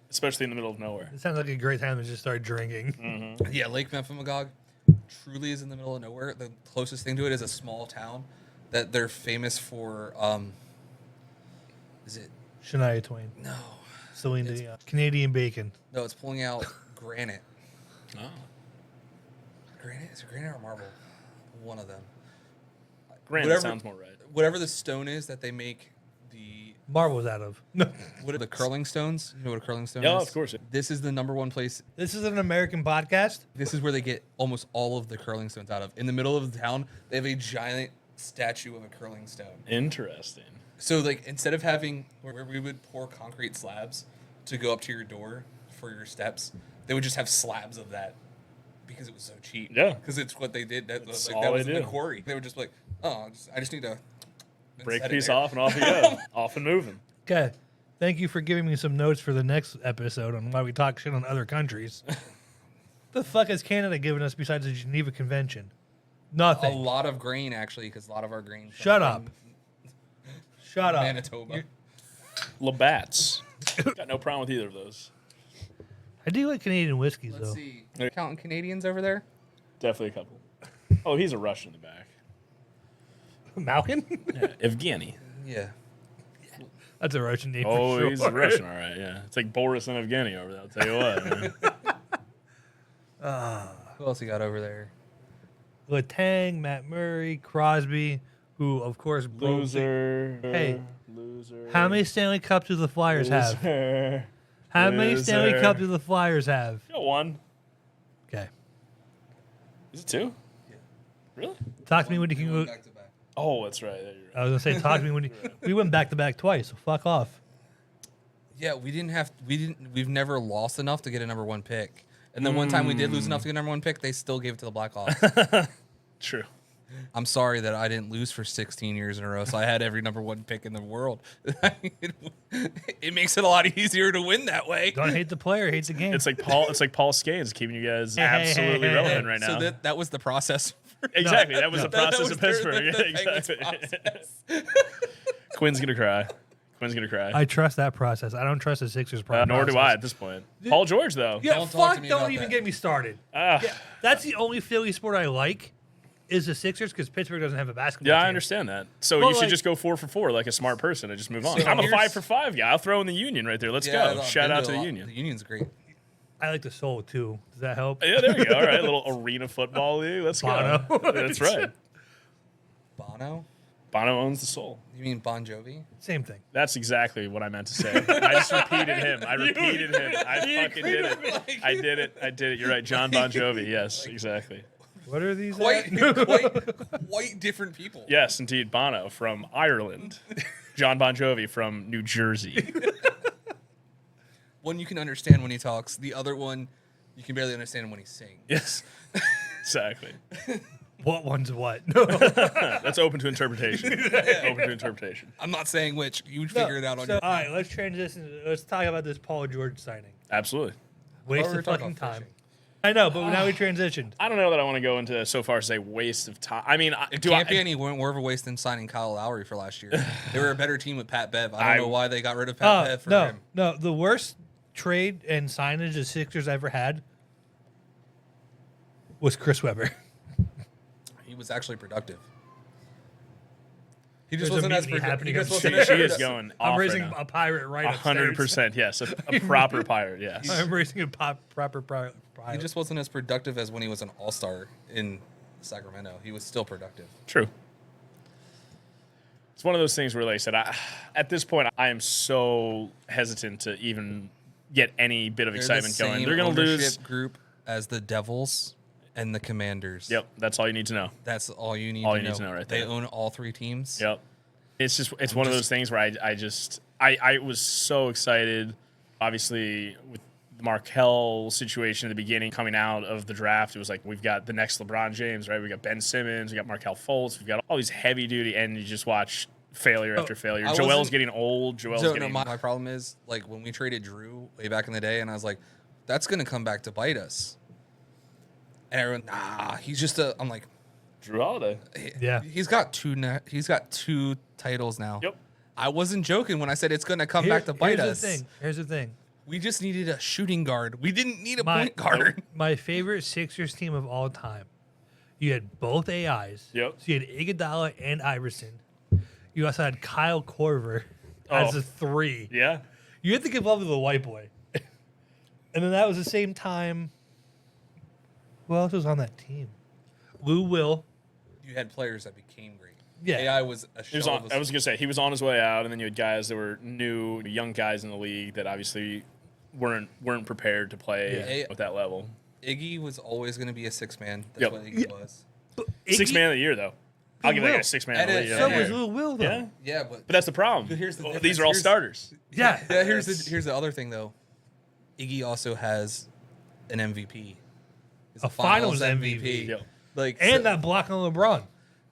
Speaker 2: especially in the middle of nowhere.
Speaker 1: It sounds like a great time to just start drinking.
Speaker 2: Mm-hmm.
Speaker 3: Yeah, Lake Memphremagog truly is in the middle of nowhere. The closest thing to it is a small town that they're famous for. Is it
Speaker 1: Shania Twain.
Speaker 3: No.
Speaker 1: Celine Dion. Canadian bacon.
Speaker 3: No, it's pulling out granite.
Speaker 2: Oh.
Speaker 3: Granite? Is it granite or marble? One of them.
Speaker 2: Granite sounds more right.
Speaker 3: Whatever the stone is that they make the
Speaker 1: Marble's out of. No.
Speaker 3: What are the curling stones? You know what a curling stone is?
Speaker 2: Yeah, of course.
Speaker 3: This is the number one place.
Speaker 1: This is an American podcast.
Speaker 3: This is where they get almost all of the curling stones out of. In the middle of the town, they have a giant statue of a curling stone.
Speaker 2: Interesting.
Speaker 3: So, like, instead of having where we would pour concrete slabs to go up to your door for your steps, they would just have slabs of that because it was so cheap.
Speaker 2: Yeah.
Speaker 3: Because it's what they did. That was
Speaker 2: all
Speaker 3: in
Speaker 2: they
Speaker 3: the
Speaker 2: do.
Speaker 3: quarry. They were just like, oh, I just need to
Speaker 2: Break
Speaker 3: set
Speaker 2: a
Speaker 3: it
Speaker 2: piece
Speaker 3: there.
Speaker 2: off and off you go. Off and moving.
Speaker 1: Okay. Thank you for giving me some notes for the next episode on why we talk shit on other countries. The fuck has Canada given us besides the Geneva Convention?
Speaker 3: A
Speaker 1: Nothing.
Speaker 3: lot of grain, actually, because a lot of our grain. comes
Speaker 1: Shut
Speaker 3: from
Speaker 1: up. Shut up.
Speaker 3: Manitoba.
Speaker 2: Labatt's. Got no problem with either of those.
Speaker 1: I do like Canadian whiskeys,
Speaker 3: Let's
Speaker 1: though.
Speaker 3: see. Counting Canadians over there?
Speaker 2: Definitely a couple. Oh, he's a Russian in the back.
Speaker 1: Malkin?
Speaker 2: Yeah, Evgeny.
Speaker 3: Yeah.
Speaker 1: That's a Russian name
Speaker 2: Oh,
Speaker 1: for sure.
Speaker 2: he's a Russian, all right. Yeah, it's like Boris and Evgeny over there. I'll tell you what. Man.
Speaker 3: Who else you got over there?
Speaker 1: Letang, Matt Murray, Crosby, who, of course, broke
Speaker 2: Loser.
Speaker 1: Hey,
Speaker 2: Loser.
Speaker 1: How many Stanley Cups do the Flyers have?
Speaker 2: Loser.
Speaker 1: How many Stanley
Speaker 2: Loser.
Speaker 1: Cups do the Flyers have?
Speaker 2: Got one.
Speaker 1: Okay.
Speaker 2: Is it two?
Speaker 3: Yeah.
Speaker 2: Really?
Speaker 1: Talk to me when you can go.
Speaker 3: Back to back.
Speaker 2: Oh, that's right. There you're right.
Speaker 1: I was going to say, talk to me when you. We went back to back twice, so fuck off.
Speaker 3: Yeah, we've never lost enough to get a number one pick. And then one time we did lose enough to get a number one pick, they still gave it to the Blackhawks.
Speaker 2: True.
Speaker 3: I'm sorry that I didn't lose for 16 years in a row, so I had every number one pick in the world. It makes it a lot easier to win that way.
Speaker 1: Don't hate the player, hate the game.
Speaker 2: It's like Paul Skanes keeping you guys absolutely
Speaker 1: hey,
Speaker 2: relevant right now.
Speaker 3: So that was the process.
Speaker 2: Exactly. That was the
Speaker 3: That
Speaker 2: process
Speaker 3: was
Speaker 2: of Pittsburgh.
Speaker 3: the
Speaker 2: Yeah,
Speaker 3: Penguins
Speaker 2: exactly.
Speaker 3: process.
Speaker 2: Quinn's gonna cry. Quinn's gonna cry.
Speaker 1: I trust that process. I don't trust the Sixers process.
Speaker 2: Nor do I at this point. Paul George though.
Speaker 1: Yeah,
Speaker 3: Don't talk to
Speaker 1: fuck,
Speaker 3: me
Speaker 1: don't
Speaker 3: about
Speaker 1: even
Speaker 3: that.
Speaker 1: get me started.
Speaker 2: Ah.
Speaker 1: Yeah, that's the only Philly sport I like is the Sixers because Pittsburgh doesn't have a basketball
Speaker 2: Yeah,
Speaker 1: team.
Speaker 2: I understand that. So
Speaker 1: But,
Speaker 2: you should
Speaker 1: like-
Speaker 2: just go 4 for 4 like a smart person and just move on.
Speaker 3: So
Speaker 2: I'm a
Speaker 3: here's-
Speaker 2: 5 for 5 guy. I'll throw in the Union right there. Let's go. Shout out to the Union.
Speaker 3: The Union's great.
Speaker 1: I like the Soul, too. Does that help?
Speaker 2: Yeah, there we go. All right, little arena football league. Let's
Speaker 1: Bono.
Speaker 2: go. That's right.
Speaker 3: Bono?
Speaker 2: Bono owns the soul.
Speaker 3: You mean Bon Jovi?
Speaker 1: Same thing.
Speaker 2: That's exactly what I meant to say. I just repeated him. I repeated him. I fucking did it. I did it. I did it. You're right. John Bon Jovi. Yes, exactly.
Speaker 1: What are these?
Speaker 3: Quite different people.
Speaker 2: Yes, indeed. Bono from Ireland. John Bon Jovi from New Jersey.
Speaker 3: One you can understand when he talks. The other one you can barely understand when he sings.
Speaker 2: Yes, exactly.
Speaker 1: What one's what?
Speaker 2: That's open to interpretation. Open to interpretation.
Speaker 3: I'm not saying which. You figure it out on
Speaker 1: So,
Speaker 3: your
Speaker 1: all right, let's transition. Let's talk about this Paul George signing.
Speaker 2: Absolutely.
Speaker 1: Waste
Speaker 3: we were
Speaker 1: of
Speaker 3: talking
Speaker 1: fucking
Speaker 3: about
Speaker 1: time.
Speaker 3: fishing.
Speaker 1: I know, but now we transitioned.
Speaker 2: I don't know that I want to go into so far as say waste of time. I mean,
Speaker 3: It can't be any more of a waste than signing Kyle Lowry for last year. They were a better team with Pat Bev. I don't know why they got rid of Pat Bev for
Speaker 1: no,
Speaker 3: him.
Speaker 1: no. The worst trade and signage the Sixers ever had was Chris Webber.
Speaker 3: He was actually productive. He just
Speaker 1: There's a
Speaker 3: wasn't as
Speaker 1: mutiny happening on
Speaker 2: she is going off
Speaker 1: I'm raising
Speaker 2: right now.
Speaker 1: a pirate right upstairs.
Speaker 2: 100%. Yes, a proper pirate. Yes.
Speaker 1: I'm raising a proper pirate.
Speaker 3: He just wasn't as productive as when he was an all-star in Sacramento. He was still productive.
Speaker 2: True. It's one of those things where, like I said, at this point, I am so hesitant to even get any bit of excitement going. They're going to lose.
Speaker 3: Group as the Devils and the Commanders.
Speaker 2: Yep, that's all you need to know.
Speaker 3: That's all you need.
Speaker 2: All
Speaker 3: to
Speaker 2: you
Speaker 3: know.
Speaker 2: need to know right
Speaker 3: They
Speaker 2: there.
Speaker 3: own all 3 teams.
Speaker 2: Yep. It's one of those things where I was so excited. Obviously, with the Markelle situation at the beginning, coming out of the draft, it was like we've got the next LeBron James, right? We got Ben Simmons, we got Markelle Fultz, we've got all these heavy duty, and you just watch failure after failure. Joel's getting old.
Speaker 3: My problem is, like, when we traded Drew way back in the day, and I was like, that's going to come back to bite us. And everyone, nah, he's just a. I'm like,
Speaker 2: Drew Holiday.
Speaker 1: Yeah.
Speaker 3: He's got 2 titles now.
Speaker 2: Yep.
Speaker 3: I wasn't joking when I said it's going to come back to bite us.
Speaker 1: Here's the thing.
Speaker 3: We just needed a shooting guard. We didn't need a point guard.
Speaker 1: My favorite Sixers team of all time. You had both AIs.
Speaker 2: Yep.
Speaker 1: So you had Iguodala and Iverson. You also had Kyle Korver as a 3.
Speaker 2: Yeah.
Speaker 1: You had to give love to the white boy. And then that was the same time. Who else was on that team? Lou Will.
Speaker 3: You had players that became great.
Speaker 1: Yeah.
Speaker 3: AI was a
Speaker 2: He was
Speaker 3: shell
Speaker 2: on,
Speaker 3: of
Speaker 2: I was going to say, he was on his way out, and then you had guys that were new, young guys in the league that obviously weren't prepared to play at that level.
Speaker 3: Iggy was always going to be a 6-man. That's
Speaker 2: Yep.
Speaker 3: what Iggy was.
Speaker 2: Sixth man of the year, though. I'll give that guy 6th man of the year.
Speaker 1: So was Lou Will, though.
Speaker 2: Yeah.
Speaker 3: Yeah, but
Speaker 2: But that's the problem.
Speaker 3: Here's the
Speaker 2: These are all starters.
Speaker 1: Yeah.
Speaker 3: here's the other thing, though. Iggy also has an MVP. He's
Speaker 1: A finals MVP.
Speaker 2: Yep.
Speaker 3: Like,
Speaker 1: And that block on LeBron.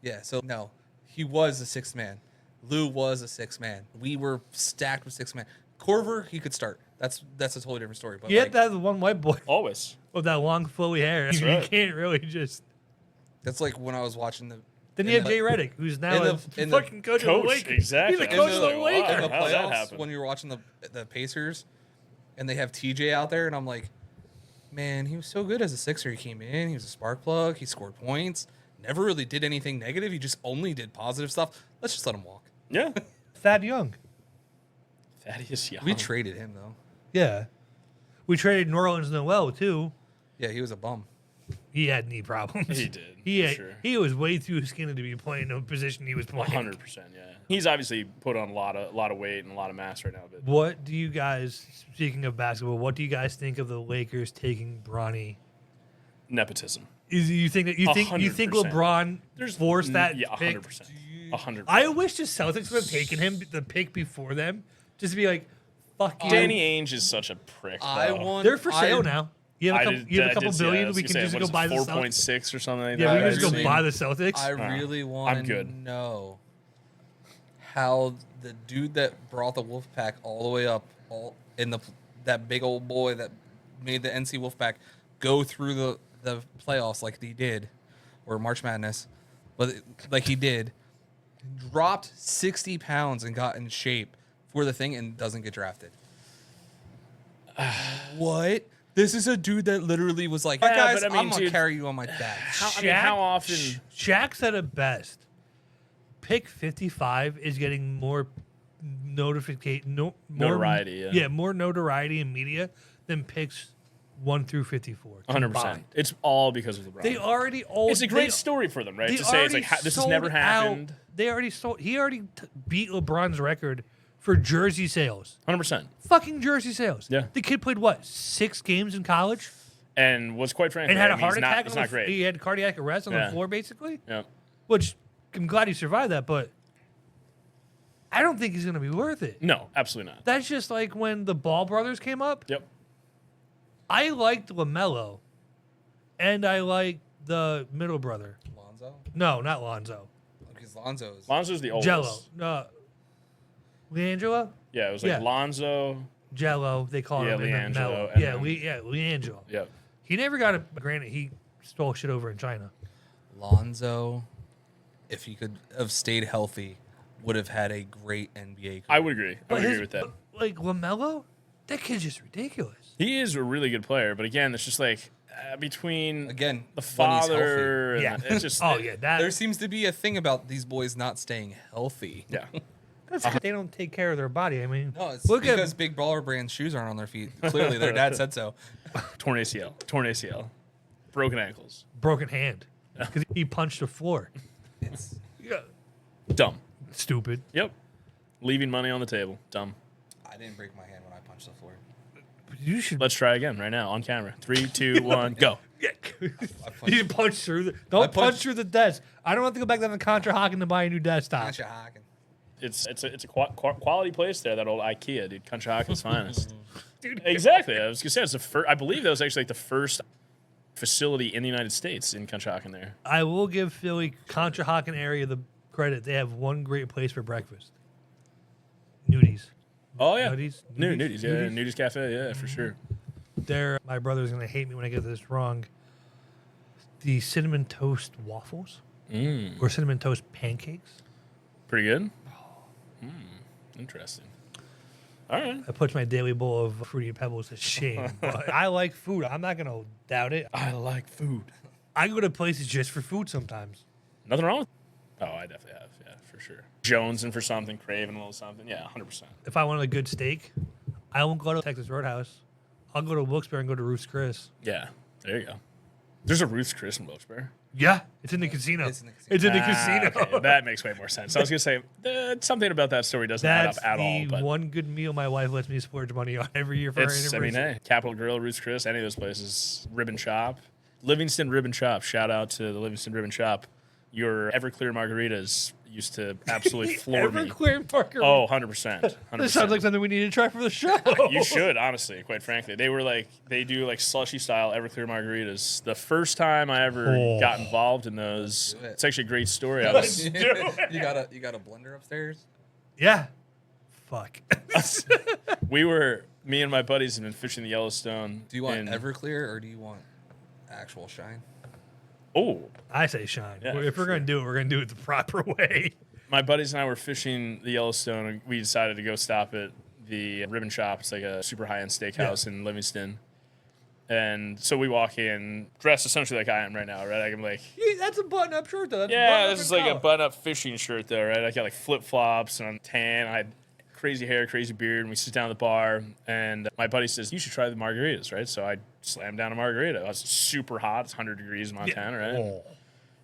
Speaker 3: Yeah, so no, he was a 6th man. Lou was a 6th man. We were stacked with 6th man. Korver, he could start. That's a totally different story. But
Speaker 1: You had that one white boy
Speaker 2: Always.
Speaker 1: with that long flowy hair.
Speaker 2: That's
Speaker 1: You
Speaker 2: right.
Speaker 1: can't really just.
Speaker 3: that's like when I was watching the.
Speaker 1: Then you have Jay Reddick, who's now
Speaker 3: in
Speaker 1: a
Speaker 3: the- in the-
Speaker 1: fucking coach of the
Speaker 2: Coach,
Speaker 1: Lakers.
Speaker 2: exactly.
Speaker 1: He's the
Speaker 2: I
Speaker 1: coach
Speaker 2: was
Speaker 1: of the
Speaker 2: like, wow.
Speaker 1: Lakers.
Speaker 3: in the
Speaker 2: How did that
Speaker 3: playoffs
Speaker 2: happen?
Speaker 3: when you were watching the Pacers, and they have TJ out there, and I'm like, man, he was so good as a Sixer. He came in, he was a spark plug, he scored points, never really did anything negative. He just only did positive stuff. Let's just let him walk.
Speaker 2: Yeah.
Speaker 1: Thad Young.
Speaker 2: Thaddeus Young.
Speaker 3: We traded him though.
Speaker 1: Yeah. We traded Norland's Noel, too.
Speaker 3: Yeah, he was a bum.
Speaker 1: He had knee problems.
Speaker 2: He did,
Speaker 1: He
Speaker 2: for
Speaker 1: had,
Speaker 2: sure.
Speaker 1: He was way too skinny to be playing the position he was playing.
Speaker 2: 100%, yeah. He's obviously put on a lot of weight and a lot of mass right now. But
Speaker 1: What do you guys, speaking of basketball, what do you guys think of the Lakers taking Bronny?
Speaker 2: nepotism.
Speaker 1: You think
Speaker 2: 100%.
Speaker 1: LeBron forced that
Speaker 2: Yeah,
Speaker 1: pick?
Speaker 2: 100%. 100%.
Speaker 1: I wish the Celtics would have taken him, the pick before them, just to be like, fuck you.
Speaker 2: Danny Ainge is such a prick. Though.
Speaker 1: They're for sale now. You have a
Speaker 2: I
Speaker 1: couple,
Speaker 2: did-
Speaker 1: you have
Speaker 2: I
Speaker 1: a couple
Speaker 2: did see that. I
Speaker 1: billion.
Speaker 2: was
Speaker 1: We
Speaker 2: gonna
Speaker 1: can
Speaker 2: say,
Speaker 1: just
Speaker 2: what
Speaker 1: go
Speaker 2: is it,
Speaker 1: buy the Celtics.
Speaker 2: 4.6 or something like
Speaker 1: Yeah,
Speaker 2: that.
Speaker 1: we can just go
Speaker 3: really-
Speaker 1: buy the Celtics.
Speaker 3: I really want
Speaker 2: I'm
Speaker 3: to
Speaker 2: good.
Speaker 3: know how the dude that brought the Wolfpack all the way up, that big old boy that made the NC Wolfpack go through the playoffs like he did, or March Madness, but like he did, dropped 60 pounds and got in shape for the thing and doesn't get drafted. What? This is a dude that literally was like,
Speaker 2: Yeah,
Speaker 3: guys,
Speaker 2: but I mean,
Speaker 3: I'm going to
Speaker 2: dude,
Speaker 3: carry you on my back.
Speaker 2: How often?
Speaker 1: Shaq said it best. Pick 55 is getting more
Speaker 2: Notoriety, yeah.
Speaker 1: more notoriety in media than picks 1 through 54.
Speaker 2: 100%.
Speaker 1: combined.
Speaker 2: It's all because of LeBron.
Speaker 1: They already old.
Speaker 2: It's a great story for them, right?
Speaker 1: They
Speaker 2: To say it's
Speaker 1: already
Speaker 2: like this has
Speaker 1: sold
Speaker 2: never
Speaker 1: out.
Speaker 2: happened.
Speaker 1: They already sold. He already beat LeBron's record for jersey sales.
Speaker 2: 100%.
Speaker 1: Fucking jersey sales.
Speaker 2: Yeah.
Speaker 1: The kid played what, 6 games in college
Speaker 2: And was quite frankly,
Speaker 1: and had
Speaker 2: I
Speaker 1: a
Speaker 2: mean,
Speaker 1: heart attack.
Speaker 2: It's
Speaker 1: on
Speaker 2: not
Speaker 1: the,
Speaker 2: great.
Speaker 1: He had cardiac arrest on
Speaker 2: Yeah.
Speaker 1: the floor, basically.
Speaker 2: Yeah.
Speaker 1: Which I'm glad he survived that, but I don't think he's going to be worth it.
Speaker 2: No, absolutely not.
Speaker 1: That's just like when the Ball brothers came up.
Speaker 2: Yep.
Speaker 1: I liked LaMelo, and I liked the middle brother.
Speaker 3: Lonzo?
Speaker 1: No, not Lonzo.
Speaker 3: Because Lonzo's.
Speaker 2: Lonzo's the oldest.
Speaker 1: Jello. No. Leangelo?
Speaker 2: Yeah, it was like
Speaker 1: Yeah.
Speaker 2: Lonzo.
Speaker 1: Jello, they call
Speaker 2: Yeah,
Speaker 1: him. And then
Speaker 2: Leangelo,
Speaker 1: Melo.
Speaker 2: and
Speaker 1: Yeah,
Speaker 2: then-
Speaker 1: Leangelo.
Speaker 2: Yep.
Speaker 1: He never got it. Granted, he stole shit over in China.
Speaker 3: Lonzo, if he could have stayed healthy, would have had a great NBA career.
Speaker 2: I would agree. I would agree with that.
Speaker 1: Like LaMelo, that kid's just ridiculous.
Speaker 2: He is a really good player, but again, it's just like between
Speaker 3: Again,
Speaker 2: the
Speaker 3: when he's
Speaker 2: father. And
Speaker 1: Yeah.
Speaker 2: it's just
Speaker 1: Oh yeah, that.
Speaker 3: There seems to be a thing about these boys not staying healthy.
Speaker 2: yeah.
Speaker 1: That's 'cause they don't take care of their body. I mean,
Speaker 3: No, it's
Speaker 1: look
Speaker 3: because
Speaker 1: at
Speaker 3: big baller brand shoes aren't on their feet. Clearly, their dad said so.
Speaker 2: Torn ACL, broken ankles,
Speaker 1: broken hand because he punched the floor.
Speaker 3: It's
Speaker 1: Yeah.
Speaker 2: dumb.
Speaker 1: Stupid.
Speaker 2: Yep. Leaving money on the table. Dumb.
Speaker 3: I didn't break my hand when I punched the floor.
Speaker 1: You should.
Speaker 2: Let's try again right now on camera. 3, 2, 1, go.
Speaker 1: You punch through the. Don't punch through the desk. I don't have to go back down to Contra Hawken to buy a new desktop.
Speaker 3: Contra Hawken.
Speaker 2: It's a quality place there. That old IKEA, dude. Conshohocken's finest.
Speaker 1: Dude,
Speaker 2: Exactly. I was gonna say it's the first. I believe that was actually like the first facility in the United States in Conshohocken there.
Speaker 1: I will give Philly Contra Hawken area the credit. They have one great place for breakfast. Nudies.
Speaker 2: Oh yeah,
Speaker 1: Nudies?
Speaker 2: Nudies, yeah,
Speaker 1: Nudies?
Speaker 2: Nudies Cafe, yeah, for sure.
Speaker 1: My brother's gonna hate me when I get this wrong. The cinnamon toast waffles or cinnamon toast pancakes.
Speaker 2: Pretty good. Interesting. All right.
Speaker 1: I put my daily bowl of Fruity Pebbles to shame. But I like food. I'm not gonna doubt it.
Speaker 2: I like food.
Speaker 1: I go to places just for food sometimes.
Speaker 2: Nothing wrong with. Oh, I definitely have. Yeah, for sure. Jonesing for something, craving a little something. Yeah, 100%.
Speaker 1: If I wanted a good steak, I won't go to Texas Roadhouse. I'll go to Wilkes-Barre and go to Ruth's Chris.
Speaker 2: Yeah, there you go. There's a Ruth's Chris in Wilkes-Barre.
Speaker 1: Yeah, it's in the casino.
Speaker 3: It's in the casino.
Speaker 2: Okay, that makes way more sense. I was gonna say something about that story doesn't add up
Speaker 1: That's
Speaker 2: at all.
Speaker 1: the
Speaker 2: But
Speaker 1: one good meal my wife lets me splurge money on every year for our
Speaker 2: it's, I mean,
Speaker 1: anniversary.
Speaker 2: hey, Capitol Grill, Ruth's Chris, any of those places, Rib and Chop, Livingston Rib and Chop. Shout out to the Livingston Rib and Chop. Your Everclear margaritas used to absolutely floor me.
Speaker 1: Everclear Parker.
Speaker 2: Oh, 100%.
Speaker 1: This sounds like something we need to try for the show.
Speaker 2: You should, honestly, quite frankly. They do like slushy style Everclear margaritas. The first time I ever got involved in those,
Speaker 3: Do it.
Speaker 2: it's actually a great story. I was
Speaker 3: you got a blender upstairs?
Speaker 1: Yeah. Fuck.
Speaker 2: me and my buddies have been fishing the Yellowstone.
Speaker 3: Do you want Everclear or do you want actual shine?
Speaker 2: Oh,
Speaker 1: I say shine.
Speaker 2: Yeah,
Speaker 1: If
Speaker 2: for
Speaker 1: we're going to do it, we're going to do it the proper way.
Speaker 2: my buddies and I were fishing the Yellowstone, and we decided to go stop at the Rib and Chop. It's like a super high-end steakhouse in Livingston. And so we walk in, dressed essentially like I am right now, right? I'm like,
Speaker 1: Yeah, that's a button-up shirt, though. That's
Speaker 2: yeah, this is like a button-up fishing shirt, though, right? I got like flip-flops, and I'm tan. I had crazy hair, crazy beard, and we sit down at the bar, and my buddy says, you should try the margaritas, right? So I slammed down a margarita. It was super hot. It's 100 degrees in Montana, right?
Speaker 1: Oh.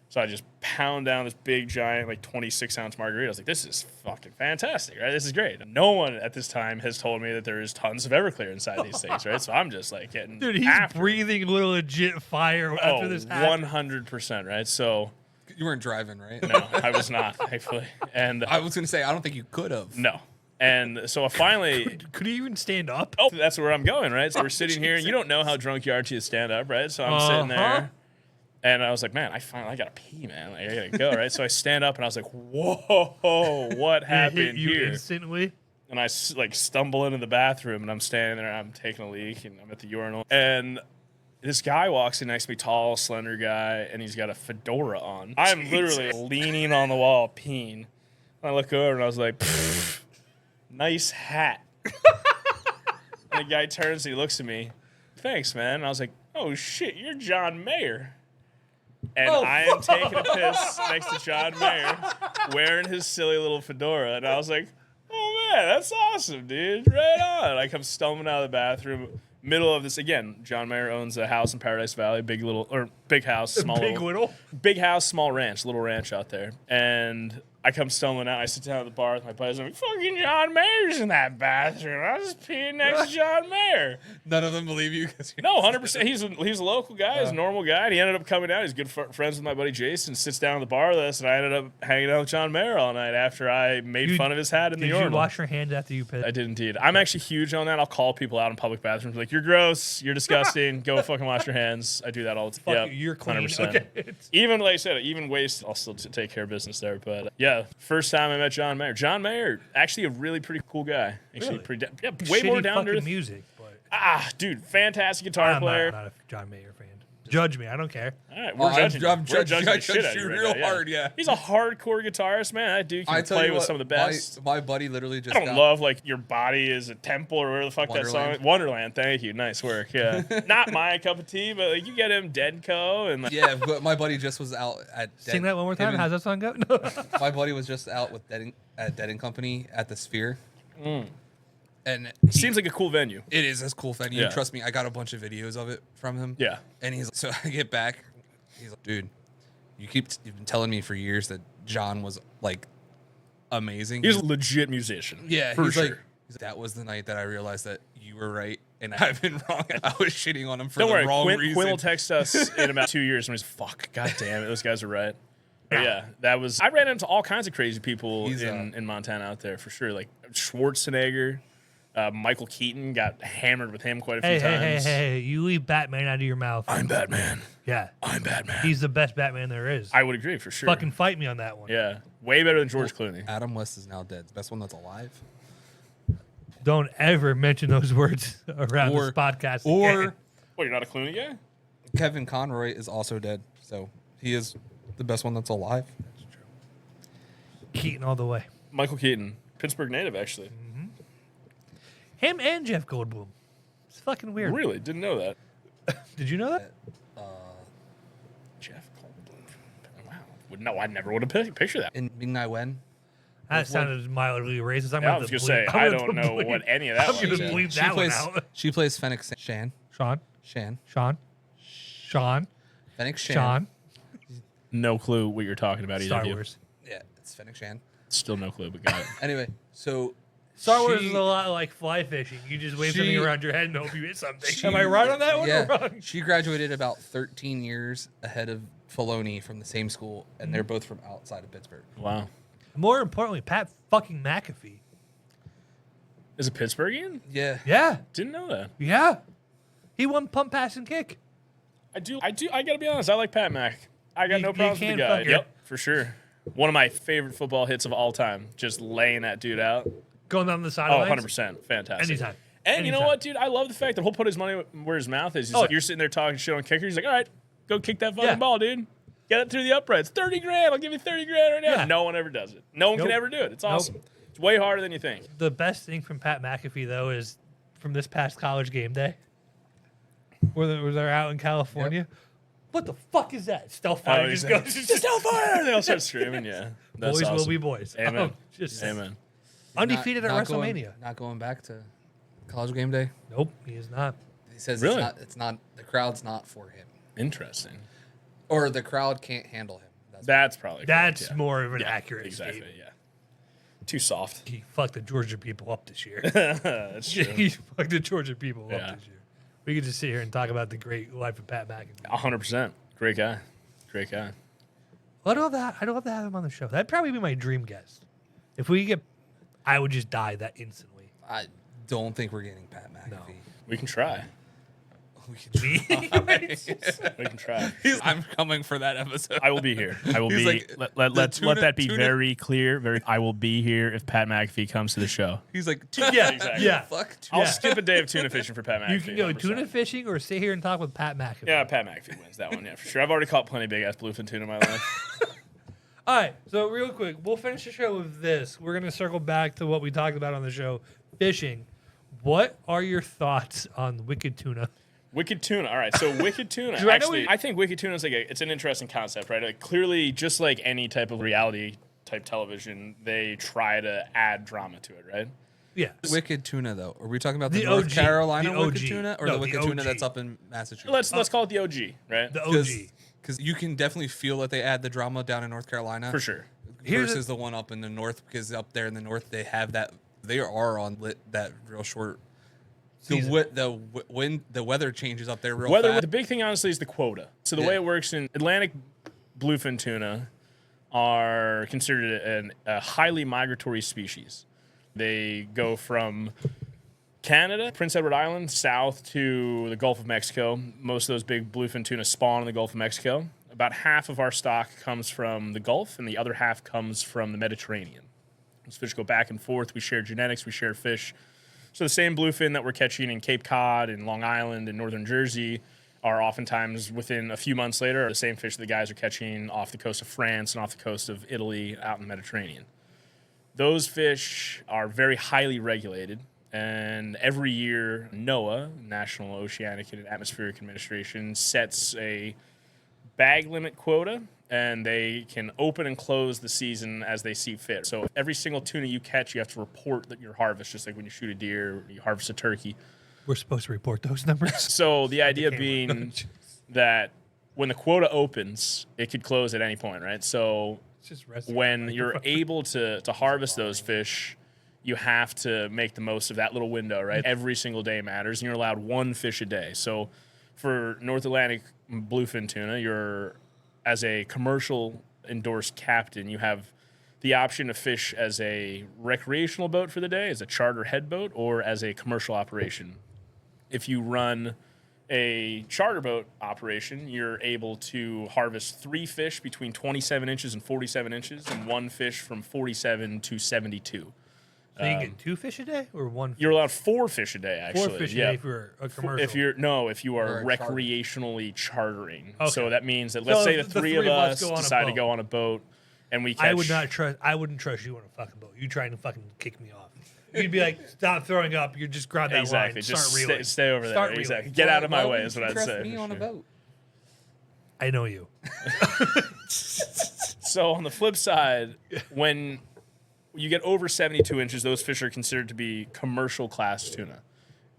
Speaker 2: So I just pound down this big, giant, like 26-ounce margarita. I was like, this is fucking fantastic, right? This is great. No one at this time has told me that there is tons of Everclear inside these things, right? So I'm just like getting
Speaker 1: Dude, he's
Speaker 2: after it.
Speaker 1: breathing a little legit fire after this happened.
Speaker 2: 100%, right? So
Speaker 3: You weren't driving, right?
Speaker 2: no, I was not, thankfully. And
Speaker 3: I was gonna say I don't think you could have.
Speaker 2: no. And so I finally...
Speaker 1: Could he even stand up?
Speaker 2: Oh, that's where I'm going, right? So we're sitting here, and you don't know how drunk you are till you stand up, right? So I'm sitting there, and I was like, man, I gotta pee, man. Like, I gotta go, right? So I stand up, and I was like, whoa, what
Speaker 1: It
Speaker 2: happened
Speaker 1: hit you
Speaker 2: here?
Speaker 1: instantly.
Speaker 2: And I like stumble into the bathroom, and I'm standing there, and I'm taking a leak, and I'm at the urinal, and this guy walks in next to me, tall, slender guy, and he's got a fedora on. I'm literally leaning on the wall, peeing. And I look over, and I was like, nice hat. And the guy turns and he looks at me. Thanks, man. And I was like, oh, shit, you're John Mayer. And I am taking a piss next to John Mayer wearing his silly little fedora. And I was like, oh, man, that's awesome, dude. Right on. I come stumbling out of the bathroom. Middle of this, again, John Mayer owns a house in Paradise Valley, big house, small big house, small ranch, little ranch out there. And I come stumbling out. I sit down at the bar with my buddies. I'm like, fucking John Mayer's in that bathroom. I was just peeing next to John Mayer.
Speaker 3: None of them believe you because
Speaker 2: No, 100%. He's a local guy. He's a normal guy. And he ended up coming out. He's good friends with my buddy Jason. Sits down at the bar with us, and I ended up hanging out with John Mayer all night after I made fun of his hat in the
Speaker 1: Did
Speaker 2: urinal.
Speaker 1: you wash your hands after you pissed?
Speaker 2: I did indeed. I'm actually huge on that. I'll call people out in public bathrooms like, you're gross, you're disgusting, go fucking wash your hands. I do that all the time.
Speaker 1: Fuck you, you're clean.
Speaker 2: 100%.
Speaker 1: Okay.
Speaker 2: Even, like I said, even waste, I'll still take care of business there. But yeah, first time I met John Mayer. John Mayer, actually a really pretty cool guy. Actually,
Speaker 1: Really?
Speaker 2: way more
Speaker 1: Shitty
Speaker 2: down to
Speaker 1: fucking
Speaker 2: earth.
Speaker 1: music, but
Speaker 2: Dude, fantastic guitar player.
Speaker 1: I'm not a John Mayer fan. Judge me, I don't care.
Speaker 2: All right, we're judging.
Speaker 3: I'm
Speaker 2: We're judging the shit out of
Speaker 3: you
Speaker 2: you right
Speaker 3: real
Speaker 2: now,
Speaker 3: hard, yeah.
Speaker 2: He's a hardcore guitarist, man. That dude can play with some of the best.
Speaker 3: My buddy literally just
Speaker 2: I don't love like your body is a temple or whatever the fuck that song is. Wonderland. Thank you. Nice work. Yeah. Not my cup of tea, but like you get him Dead Co. and like,
Speaker 3: Yeah, but my buddy just was out at
Speaker 1: Sing that one more time. How's that song go? No.
Speaker 3: My buddy was just out with Dead and Company at the Sphere. And
Speaker 2: seems like a cool venue.
Speaker 3: it is a cool venue.
Speaker 2: Yeah.
Speaker 3: Trust me, I got a bunch of videos of it from him.
Speaker 2: Yeah.
Speaker 3: And so I get back, he's like, dude, you've been telling me for years that John was like amazing.
Speaker 2: He's a legit musician.
Speaker 3: Yeah,
Speaker 2: for
Speaker 3: he's
Speaker 2: sure.
Speaker 3: like, that was the night that I realized that you were right and I've been wrong. I was shitting on him for
Speaker 2: Don't
Speaker 3: the
Speaker 2: worry,
Speaker 3: wrong
Speaker 2: Quin
Speaker 3: reason.
Speaker 2: will text us in about 2 years and he's fuck, god damn it, those guys are right. But yeah, that was. I ran into all kinds of crazy people in Montana out there for sure. Like Schwarzenegger, Michael Keaton got hammered with him quite a few times.
Speaker 1: Hey! You leave Batman out of your mouth.
Speaker 2: I'm Batman.
Speaker 1: Yeah,
Speaker 2: I'm Batman.
Speaker 1: he's the best Batman there is.
Speaker 2: I would agree for sure.
Speaker 1: Fucking fight me on that one.
Speaker 2: Yeah, way better than George Clooney.
Speaker 3: Adam West is now dead. The best one that's alive.
Speaker 1: Don't ever mention those words around this podcast.
Speaker 3: Or
Speaker 1: again.
Speaker 2: What, you're not a Clooney guy?
Speaker 3: Kevin Conroy is also dead. So he is the best one that's alive.
Speaker 1: Keaton all the way.
Speaker 2: Michael Keaton, Pittsburgh native, actually.
Speaker 1: Him and Jeff Goldblum. It's fucking weird.
Speaker 2: Really? Didn't know that.
Speaker 1: Did you know that?
Speaker 2: Jeff Goldblum. Wow. No, I never would have pictured that.
Speaker 3: In Ming Na Wen.
Speaker 1: That sounded mildly racist. I'm
Speaker 2: Yeah, I
Speaker 1: gonna
Speaker 2: was
Speaker 1: have
Speaker 2: going to
Speaker 1: to
Speaker 2: say,
Speaker 1: bleep-
Speaker 2: I
Speaker 1: I'm
Speaker 2: don't
Speaker 1: gonna
Speaker 2: know
Speaker 1: bleep-
Speaker 2: what any of that
Speaker 1: I'm
Speaker 2: was.
Speaker 1: gonna
Speaker 2: Yeah.
Speaker 1: bleep
Speaker 3: She
Speaker 1: that one
Speaker 3: plays.
Speaker 1: out.
Speaker 3: She plays Fennec Shan.
Speaker 1: Sean.
Speaker 3: Fennec Shan.
Speaker 1: Sean.
Speaker 2: No clue what you're talking about either
Speaker 1: Star
Speaker 2: of you.
Speaker 1: Wars.
Speaker 3: Yeah, it's Fennec Shan.
Speaker 2: Still no clue, but got it.
Speaker 3: Anyway, so
Speaker 1: Star Wars
Speaker 3: she-
Speaker 1: is a lot like fly fishing. You just wave
Speaker 3: She-
Speaker 1: something around your head and hope you hit something. Am I right on that one
Speaker 3: Yeah,
Speaker 1: or wrong?
Speaker 3: she graduated about 13 years ahead of Filoni from the same school, and they're both from outside of Pittsburgh.
Speaker 2: Wow.
Speaker 1: More importantly, Pat fucking McAfee.
Speaker 2: Is it Pittsburghian?
Speaker 3: Yeah.
Speaker 1: Yeah.
Speaker 2: Didn't know that.
Speaker 1: Yeah. He won pump, pass, and kick.
Speaker 2: I gotta be honest, I like Pat Mac. I got
Speaker 1: You-
Speaker 2: no
Speaker 1: you
Speaker 2: problems with the
Speaker 1: can't
Speaker 2: guy.
Speaker 1: fucking-
Speaker 2: Yep, for sure. One of my favorite football hits of all time. Just laying that dude out.
Speaker 1: Going down the
Speaker 2: Oh,
Speaker 1: sidelines.
Speaker 2: 100%. Fantastic.
Speaker 1: Anytime.
Speaker 2: And you know
Speaker 1: Anytime.
Speaker 2: what, dude? I love the fact that he'll put his money where his mouth is. He's
Speaker 1: Oh,
Speaker 2: like, you're sitting there talking shit on kicker. He's like, all right, go kick that fucking
Speaker 1: Yeah.
Speaker 2: ball, dude. Get it through the uprights. 30 grand. I'll give you 30 grand right now.
Speaker 1: Yeah.
Speaker 2: No one ever does it. No one
Speaker 1: Nope.
Speaker 2: can ever do it. It's
Speaker 1: Nope.
Speaker 2: awesome. It's way harder than you think.
Speaker 1: The best thing from Pat McAfee, though, is from this past college game day, where they're out in California. What the fuck is that? Stealth fire just goes.
Speaker 2: Just out fire. They all start screaming. Yeah. That's
Speaker 1: Boys will
Speaker 2: awesome.
Speaker 1: be boys.
Speaker 2: Amen.
Speaker 1: Just
Speaker 2: Amen.
Speaker 1: undefeated at
Speaker 3: Going,
Speaker 1: WrestleMania.
Speaker 3: not going back to college game day.
Speaker 1: Nope, he is not.
Speaker 3: He says
Speaker 2: Really?
Speaker 3: it's not the crowd's not for him,
Speaker 2: Interesting.
Speaker 3: or the crowd can't handle him.
Speaker 2: That's probably
Speaker 1: That's
Speaker 2: correct, yeah.
Speaker 1: more of an
Speaker 2: Yeah,
Speaker 1: accurate
Speaker 2: Exactly,
Speaker 1: statement.
Speaker 2: yeah. Too soft.
Speaker 1: He fucked the Georgia people up this year.
Speaker 2: That's true.
Speaker 1: He fucked the Georgia people
Speaker 2: Yeah.
Speaker 1: up this year. We could just sit here and talk about the great life of Pat McAfee.
Speaker 2: 100%. Great guy. Great guy.
Speaker 1: I'd love to have him on the show. That'd probably be my dream guest. If we get, I would just die that instantly.
Speaker 3: I don't think we're getting Pat McAfee.
Speaker 1: No.
Speaker 2: We can try.
Speaker 3: We can try.
Speaker 2: We can try.
Speaker 3: I'm coming for that episode.
Speaker 2: I will be here. I will
Speaker 3: He's
Speaker 2: be.
Speaker 3: like,
Speaker 2: let
Speaker 3: the
Speaker 2: that be
Speaker 3: tuna-
Speaker 2: very clear. I will be here if Pat McAfee comes to the show.
Speaker 3: He's like,
Speaker 1: Yeah,
Speaker 2: Exactly.
Speaker 1: yeah.
Speaker 3: fuck.
Speaker 2: I'll
Speaker 1: Yeah.
Speaker 2: skip a day of tuna fishing for Pat McAfee.
Speaker 1: You can go
Speaker 2: 100%.
Speaker 1: tuna fishing or sit here and talk with Pat McAfee.
Speaker 2: Yeah, Pat McAfee wins that one. Yeah, for sure. I've already caught plenty of big ass bluefin tuna in my life.
Speaker 1: All right, so real quick, we'll finish the show with this. We're going to circle back to what we talked about on the show, fishing. What are your thoughts on wicked tuna?
Speaker 2: Wicked tuna. All right, so wicked tuna.
Speaker 1: Dude, I know
Speaker 2: Actually,
Speaker 1: we-
Speaker 2: I think wicked tuna is it's an interesting concept, right? Like, clearly, just like any type of reality type television, they try to add drama to it, right?
Speaker 1: Yeah.
Speaker 3: Wicked tuna, though. Are we talking about the,
Speaker 1: The
Speaker 3: North
Speaker 1: OG,
Speaker 3: Carolina
Speaker 1: the
Speaker 3: wicked
Speaker 1: OG.
Speaker 3: tuna, or
Speaker 1: No,
Speaker 3: the
Speaker 1: the
Speaker 3: wicked tuna
Speaker 1: OG.
Speaker 3: that's up in Massachusetts?
Speaker 2: Let's call it the OG, right?
Speaker 1: The OG.
Speaker 3: Because you can definitely feel that they add the drama down in North Carolina
Speaker 2: For sure.
Speaker 1: Here's
Speaker 3: versus the one up in the north. Because up there in the north, they have that. They are on that real short.
Speaker 1: Season.
Speaker 3: The weather changes up there real
Speaker 2: The
Speaker 3: fast.
Speaker 2: big thing, honestly, is the quota. So the
Speaker 3: Yeah.
Speaker 2: way it works in Atlantic bluefin tuna are considered a highly migratory species. They go from Canada, Prince Edward Island, south to the Gulf of Mexico. Most of those big bluefin tuna spawn in the Gulf of Mexico. About half of our stock comes from the Gulf, and the other half comes from the Mediterranean. Those fish go back and forth. We share genetics. We share fish. So the same bluefin that we're catching in Cape Cod and Long Island and northern Jersey are oftentimes within a few months later are the same fish that the guys are catching off the coast of France and off the coast of Italy out in the Mediterranean. Those fish are very highly regulated, and every year NOAA, National Oceanic and Atmospheric Administration, sets a bag limit quota, and they can open and close the season as they see fit. So every single tuna you catch, you have to report that your harvest, just like when you shoot a deer, or you harvest a turkey.
Speaker 1: We're supposed to report those numbers.
Speaker 2: So the idea
Speaker 1: camera.
Speaker 2: being that when the quota opens, it could close at any point, right? So
Speaker 1: It's just resting
Speaker 2: when you're able to harvest those fish, you have to make the most of that little window, right? Every single day matters, and you're allowed one fish a day. So for North Atlantic bluefin tuna, you're, as a commercial endorsed captain, you have the option to fish as a recreational boat for the day, as a charter head boat, or as a commercial operation. If you run a charter boat operation, you're able to harvest 3 fish between 27 inches and 47 inches, and 1 fish from 47 to 72.
Speaker 1: So you get 2 fish a day or 1 fish?
Speaker 2: You're allowed 4 fish a day, actually.
Speaker 1: 4 fish a day if you're a commercial.
Speaker 2: If you are recreationally chartering.
Speaker 1: Okay.
Speaker 2: So that means that, let's say the three of us decide to go on a boat and we catch...
Speaker 1: I wouldn't trust you on a fucking boat. You trying to fucking kick me off. You'd be like, stop throwing up. You just grab that line and
Speaker 2: just
Speaker 1: start reeling.
Speaker 2: stay over there. Exactly. Get out of my way is what I'd say.
Speaker 3: Me on a boat.
Speaker 1: I know you.
Speaker 2: So on the flip side, when you get over 72 inches, those fish are considered to be commercial class tuna.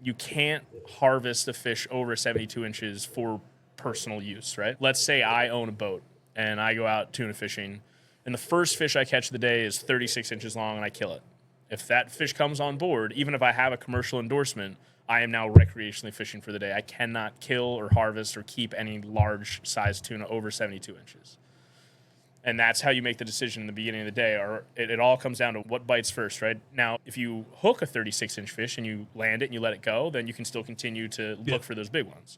Speaker 2: You can't harvest a fish over 72 inches for personal use, right? Let's say I own a boat and I go out tuna fishing, and the first fish I catch of the day is 36 inches long and I kill it. If that fish comes on board, even if I have a commercial endorsement, I am now recreationally fishing for the day. I cannot kill or harvest or keep any large size tuna over 72 inches. And that's how you make the decision in the beginning of the day. Or it all comes down to what bites first, right? Now, if you hook a 36-inch fish and you land it and you let it go, then you can still continue to look for those big ones.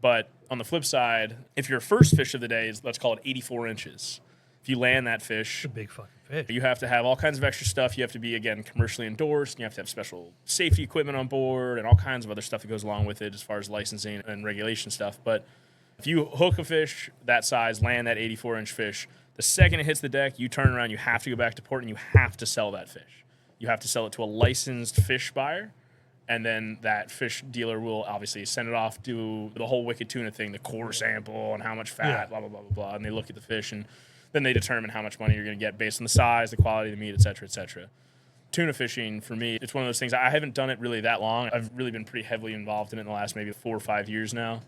Speaker 2: But on the flip side, if your first fish of the day is, let's call it 84 inches, if you land that fish,
Speaker 1: It's a big fucking fish.
Speaker 2: you have to have all kinds of extra stuff. You have to be, again, commercially endorsed. And you have to have special safety equipment on board and all kinds of other stuff that goes along with it as far as licensing and regulation stuff. But if you hook a fish that size, land that 84-inch fish, the second it hits the deck, you turn around, you have to go back to port, and you have to sell that fish. You have to sell it to a licensed fish buyer, and then that fish dealer will obviously send it off, do the whole wicked tuna thing, the core sample and how much fat, blah, blah, blah, blah, blah, and they look at the fish, and then they determine how much money you're going to get based on the size, the quality of the meat, et cetera, et cetera. Tuna fishing, for me, it's one of those things. I haven't done it really that long. I've really been pretty heavily involved in it in the last maybe 4 or 5 years now,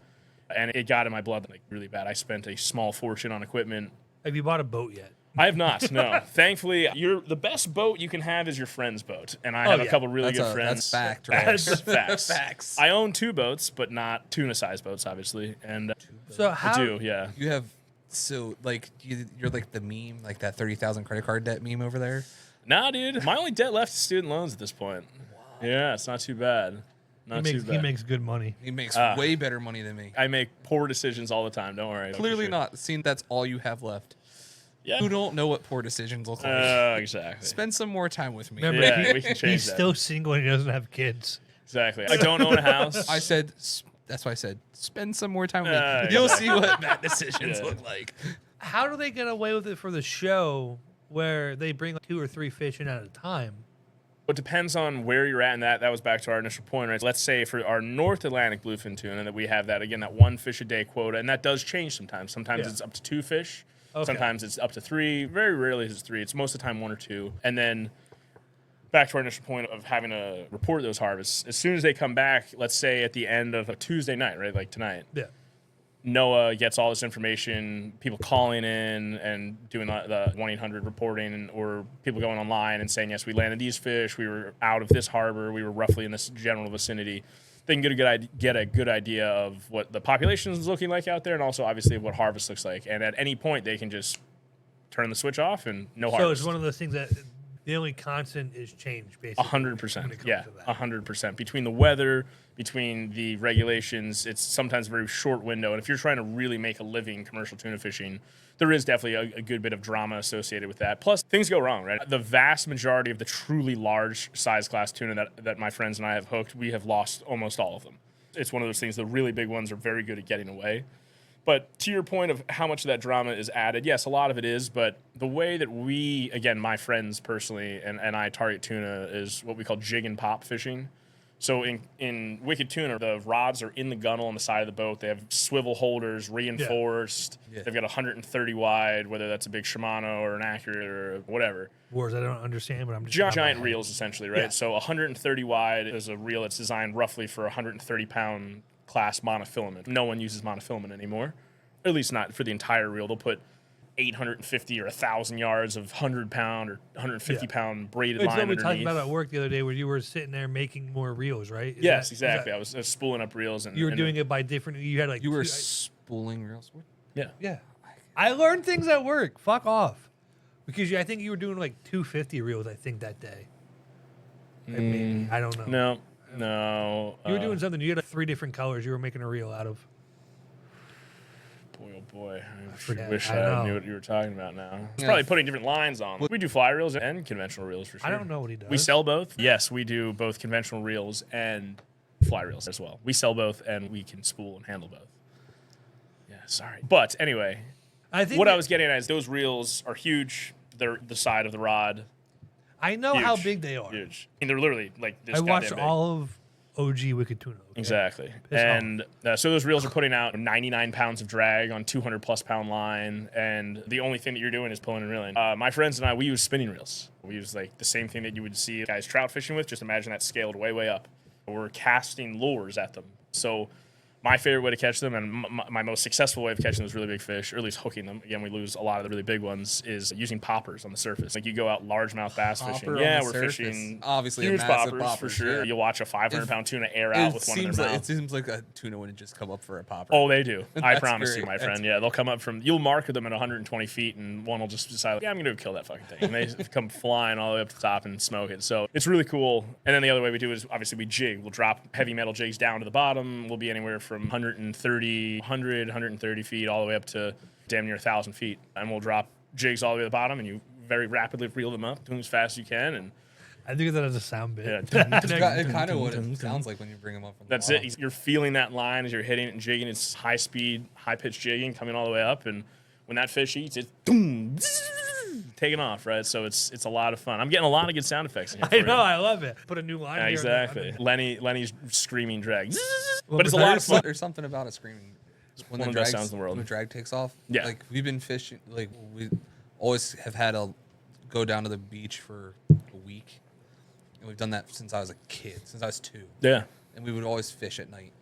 Speaker 2: and it got in my blood like really bad. I spent a small fortune on equipment.
Speaker 1: Have you bought a boat yet?
Speaker 2: I have not, no. Thankfully, the best boat you can have is your friend's boat, and I have a couple really good friends.
Speaker 3: That's fact, right?
Speaker 2: That's facts.
Speaker 3: Facts.
Speaker 2: I own 2 boats, but not tuna-sized boats, obviously. And
Speaker 1: So how?
Speaker 2: I do, yeah.
Speaker 3: You have, so, like, you're like the meme, like that 30,000 credit card debt meme over there?
Speaker 2: Nah, dude. My only debt left is student loans at this point. Wow. Yeah, it's not too bad.
Speaker 1: He makes good money.
Speaker 3: He makes way better money than me.
Speaker 2: I make poor decisions all the time. Don't worry.
Speaker 3: Clearly not. Seeing that's all you have left.
Speaker 2: Yeah.
Speaker 3: Who don't know what poor decisions look like.
Speaker 2: Exactly.
Speaker 3: Spend some more time with me.
Speaker 1: Remember,
Speaker 2: Yeah, we can change
Speaker 1: he's
Speaker 2: that.
Speaker 1: still single and he doesn't have kids.
Speaker 2: Exactly. I don't own a house.
Speaker 3: I said, that's why I said, spend some more time with me.
Speaker 2: Exactly.
Speaker 3: You'll see what bad decisions look like.
Speaker 1: How do they get away with it for the show where they bring like 2 or 3 fish in at a time?
Speaker 2: It depends on where you're at, and that was back to our initial point, right? Let's say for our North Atlantic bluefin tuna that we have that 1 fish a day quota, and that does change sometimes. Sometimes it's up to 2 fish.
Speaker 1: Okay.
Speaker 2: Sometimes it's up to 3. Very rarely is it 3. It's most of the time 1 or 2. And then back to our initial point of having to report those harvests. As soon as they come back, let's say at the end of a Tuesday night, right, like tonight,
Speaker 1: Yeah.
Speaker 2: Noah gets all this information, people calling in and doing the 1-800 reporting, or people going online and saying, yes, we landed these fish, we were out of this harbor, we were roughly in this general vicinity. They can get a good idea of what the population is looking like out there, and also obviously what harvest looks like. And at any point, they can just turn the switch off and no harvest.
Speaker 1: So it's one of those things that the only constant is change, basically.
Speaker 2: 100%. Yeah, 100%. Between the weather, between the regulations, it's sometimes a very short window. And if you're trying to really make a living commercial tuna fishing, there is definitely a good bit of drama associated with that. Plus, things go wrong, right? The vast majority of the truly large size class tuna that my friends and I have hooked, we have lost almost all of them. It's one of those things, the really big ones are very good at getting away. But to your point of how much of that drama is added, yes, a lot of it is, but the way that we, again, my friends personally, and I target tuna is what we call jig and pop fishing. So in wicked tuna, the rods are in the gunnel on the side of the boat. They have swivel holders, reinforced. Yeah. They've got 130 wide, whether that's a big Shimano or an Accurate or whatever.
Speaker 1: Words I don't understand, but I'm just...
Speaker 2: Giant reels, essentially, right? Yeah. So 130 wide is a reel that's designed roughly for 130-pound class monofilament. No one uses monofilament anymore, or at least not for the entire reel. They'll put 850 or 1,000 yards of 100-pound or 150-pound braided
Speaker 1: It's
Speaker 2: line
Speaker 1: what we
Speaker 2: underneath.
Speaker 1: talked about at work the other day, where you were sitting there making more reels, right?
Speaker 2: Yes, exactly. I was spooling up reels, and
Speaker 1: You were doing it by different. You had like
Speaker 3: You were spooling reels.
Speaker 2: Yeah.
Speaker 1: Yeah, I learned things at work. Fuck off, because I think you were doing like 250 reels. I think that day. Maybe I don't know.
Speaker 2: No.
Speaker 1: You were doing something. You had like 3 different colors. You were making a reel out of.
Speaker 2: Boy, oh boy. I
Speaker 1: forget.
Speaker 2: wish
Speaker 1: I
Speaker 2: I
Speaker 1: know.
Speaker 2: knew what you were talking about now. It's probably putting different lines on. We do fly reels and conventional reels for sure.
Speaker 1: I don't know what he does.
Speaker 2: We sell both. Yes, we do both conventional reels and fly reels as well. We sell both, and we can spool and handle both. Yeah, sorry. But anyway,
Speaker 1: I think
Speaker 2: what I was getting at is those reels are huge. They're the side of the rod.
Speaker 1: I know
Speaker 2: Huge.
Speaker 1: how big they are.
Speaker 2: Huge. I mean, they're literally like this.
Speaker 1: I watched
Speaker 2: goddamn big.
Speaker 1: all of OG Wicked Tuna. Okay?
Speaker 2: Exactly.
Speaker 1: Piss
Speaker 2: And so those reels are putting out 99 pounds of drag on 200+ pound line. And the only thing that you're doing is pulling and reeling. My friends and I, we use spinning reels. We use like the same thing that you would see guys trout fishing with. Just imagine that scaled way, way up. We're casting lures at them. So my favorite way to catch them, and my most successful way of catching those really big fish, or at least hooking them, again, we lose a lot of the really big ones, is using poppers on the surface. Like you go out largemouth bass
Speaker 3: Popper
Speaker 2: fishing.
Speaker 3: on
Speaker 2: Yeah,
Speaker 3: the
Speaker 2: we're
Speaker 3: surface.
Speaker 2: fishing
Speaker 3: Obviously a
Speaker 2: huge
Speaker 3: massive
Speaker 2: poppers
Speaker 3: popper,
Speaker 2: for sure.
Speaker 3: yeah.
Speaker 2: You'll watch a 500-pound tuna air out with one in their mouth.
Speaker 3: It seems like a tuna wouldn't just come up for a popper.
Speaker 2: Oh, they do. I
Speaker 3: That's
Speaker 2: promise
Speaker 3: great.
Speaker 2: you, my
Speaker 3: That's
Speaker 2: friend. Yeah, they'll come up from. You'll marker them at 120 feet, and one will just decide, yeah, I'm going to kill that fucking thing. And they come flying all the way up to the top and smoke it. So it's really cool. And then the other way we do is obviously we jig. We'll drop heavy metal jigs down to the bottom. We'll be anywhere from 130 feet all the way up to damn near 1,000 feet, and we'll drop jigs all the way to the bottom, and you very rapidly reel them up, doing as fast as you can, and
Speaker 1: I think of that as a sound bit.
Speaker 2: yeah,
Speaker 3: It kind of what it sounds like when you bring them up from the
Speaker 2: that's
Speaker 3: bottom.
Speaker 2: it. You're feeling that line as you're hitting it and jigging. It's high speed, high pitch jigging coming all the way up, and when that fish eats, it's boom, taking off, right? So it's a lot of fun. I'm getting a lot of good sound effects in here.
Speaker 1: I know, I love it. Put a new line.
Speaker 2: Yeah,
Speaker 1: here
Speaker 2: exactly. Lenny's screaming drag,
Speaker 1: Well,
Speaker 2: but it's a lot of fun.
Speaker 3: There's something about it screaming. When
Speaker 2: One of the best sounds in the world.
Speaker 3: When the drag takes off.
Speaker 2: Yeah.
Speaker 3: Like we've been fishing. Like we always have had to go down to the beach for a week, and we've done that since I was a kid, since I was 2.
Speaker 2: Yeah.
Speaker 3: And we would always fish at night.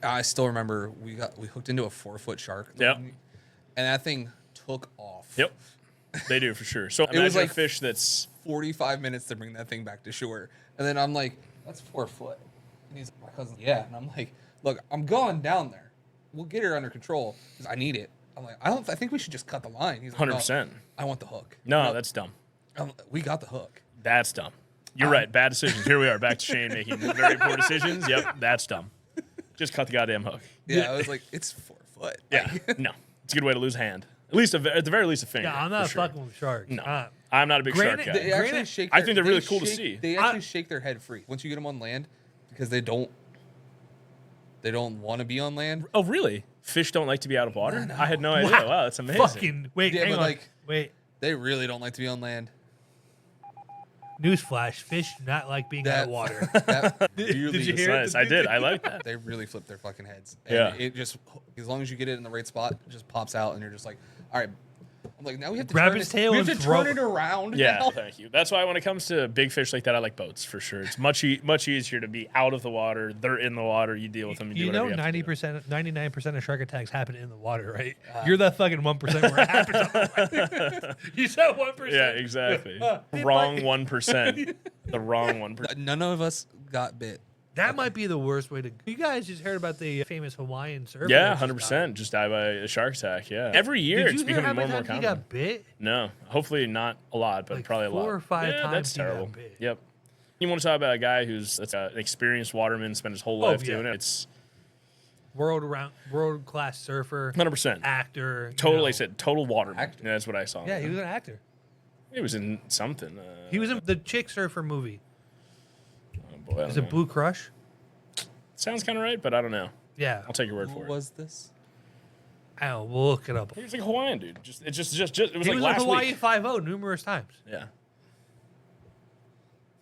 Speaker 3: I still remember we hooked into a 4-foot shark.
Speaker 2: Yep.
Speaker 3: And that thing took off.
Speaker 2: Yep. They do for sure. So
Speaker 3: It was
Speaker 2: imagine
Speaker 3: like
Speaker 2: a fish that's
Speaker 3: 45 minutes to bring that thing back to shore. And then I'm like, that's 4 foot. And he's like, my cousin, yeah. And I'm like, look, I'm going down there. We'll get her under control because I need it. I'm like, I think we should just cut the line. He's like,
Speaker 2: 100%.
Speaker 3: No, I want the hook.
Speaker 2: No, that's dumb.
Speaker 3: We got the hook.
Speaker 2: That's dumb. You're right. Bad decisions. Here we are, back to Shane making very poor decisions. Yep, that's dumb. Just cut the goddamn hook.
Speaker 3: Yeah, I was like, it's 4 foot.
Speaker 2: Yeah, no, it's a good way to lose a hand. At least, at the very least, a finger.
Speaker 1: Yeah, I'm not
Speaker 2: for sure.
Speaker 1: fucking with sharks.
Speaker 2: No, I'm not a big shark
Speaker 1: Granted,
Speaker 2: guy.
Speaker 3: They actually
Speaker 1: Granted,
Speaker 3: shake
Speaker 2: I think they're really cool to see.
Speaker 3: They actually shake their head free once you get them on land because they don't want to be on land.
Speaker 2: Oh, really? Fish don't like to be out of water? I had no idea. Wow, that's amazing.
Speaker 1: Fucking wait,
Speaker 3: Yeah,
Speaker 1: hang
Speaker 3: but
Speaker 1: on.
Speaker 3: like-
Speaker 1: Wait.
Speaker 3: They really don't like to be on land.
Speaker 1: Newsflash: fish do not like being out of water.
Speaker 3: That
Speaker 1: Did
Speaker 3: really
Speaker 1: you hear
Speaker 2: Nice. I did. I like that.
Speaker 3: They really flip their fucking heads. And
Speaker 2: Yeah.
Speaker 3: It just, as long as you get it in the right spot, it just pops out, and you're just like, all right. I'm like, now we have to
Speaker 1: Grab
Speaker 3: turn
Speaker 1: his
Speaker 3: this-
Speaker 1: tail
Speaker 3: we have
Speaker 1: and
Speaker 3: to
Speaker 1: throw
Speaker 3: turn it around.
Speaker 2: Yeah,
Speaker 3: now.
Speaker 2: thank you. That's why when it comes to big fish like that, I like boats for sure. It's much easier to be out of the water. They're in the water. You deal with them. You do
Speaker 1: You
Speaker 2: whatever
Speaker 1: know,
Speaker 2: you have to do.
Speaker 1: 99% of shark attacks happen in the water, right? You're that fucking 1% where it happens. On the land. You said 1%.
Speaker 2: Yeah, exactly. Wrong 1%. The wrong 1%.
Speaker 3: None of us got bit.
Speaker 1: That might be the worst way to. You guys just heard about the famous Hawaiian surfer?
Speaker 2: Yeah,
Speaker 1: that just
Speaker 2: 100%. Just die by a shark attack. Yeah. Every year
Speaker 1: Did
Speaker 2: it's
Speaker 1: you hear how
Speaker 2: becoming more
Speaker 1: many
Speaker 2: and more
Speaker 1: times he
Speaker 2: common.
Speaker 1: got bit?
Speaker 2: No, hopefully not a lot, but
Speaker 1: Like
Speaker 2: probably a lot.
Speaker 1: 4 or 5
Speaker 2: yeah,
Speaker 1: times
Speaker 2: that's
Speaker 1: he got
Speaker 2: terrible.
Speaker 1: bit.
Speaker 2: Yep. You want to talk about a guy who's an experienced waterman, spent his whole
Speaker 1: Oh,
Speaker 2: life
Speaker 1: yeah.
Speaker 2: doing it. It's
Speaker 1: World class surfer,
Speaker 2: 100%.
Speaker 1: actor. you
Speaker 2: Totally
Speaker 1: know.
Speaker 2: said total waterman.
Speaker 3: Actor.
Speaker 2: Yeah, that's what I saw.
Speaker 1: Yeah, he was an actor.
Speaker 2: He was in something.
Speaker 1: He was in the chick surfer movie.
Speaker 2: Oh boy, I
Speaker 1: Is
Speaker 2: don't
Speaker 1: it
Speaker 2: know.
Speaker 1: Blue Crush?
Speaker 2: Sounds kind of right, but I don't know.
Speaker 1: Yeah.
Speaker 2: I'll take your word
Speaker 3: Who
Speaker 2: for it.
Speaker 3: was this?
Speaker 1: I don't know. We'll look it up.
Speaker 2: He was like a Hawaiian dude. It was
Speaker 1: He
Speaker 2: like
Speaker 1: was in
Speaker 2: last
Speaker 1: Hawaii
Speaker 2: week.
Speaker 1: 5-0 numerous times.
Speaker 2: Yeah.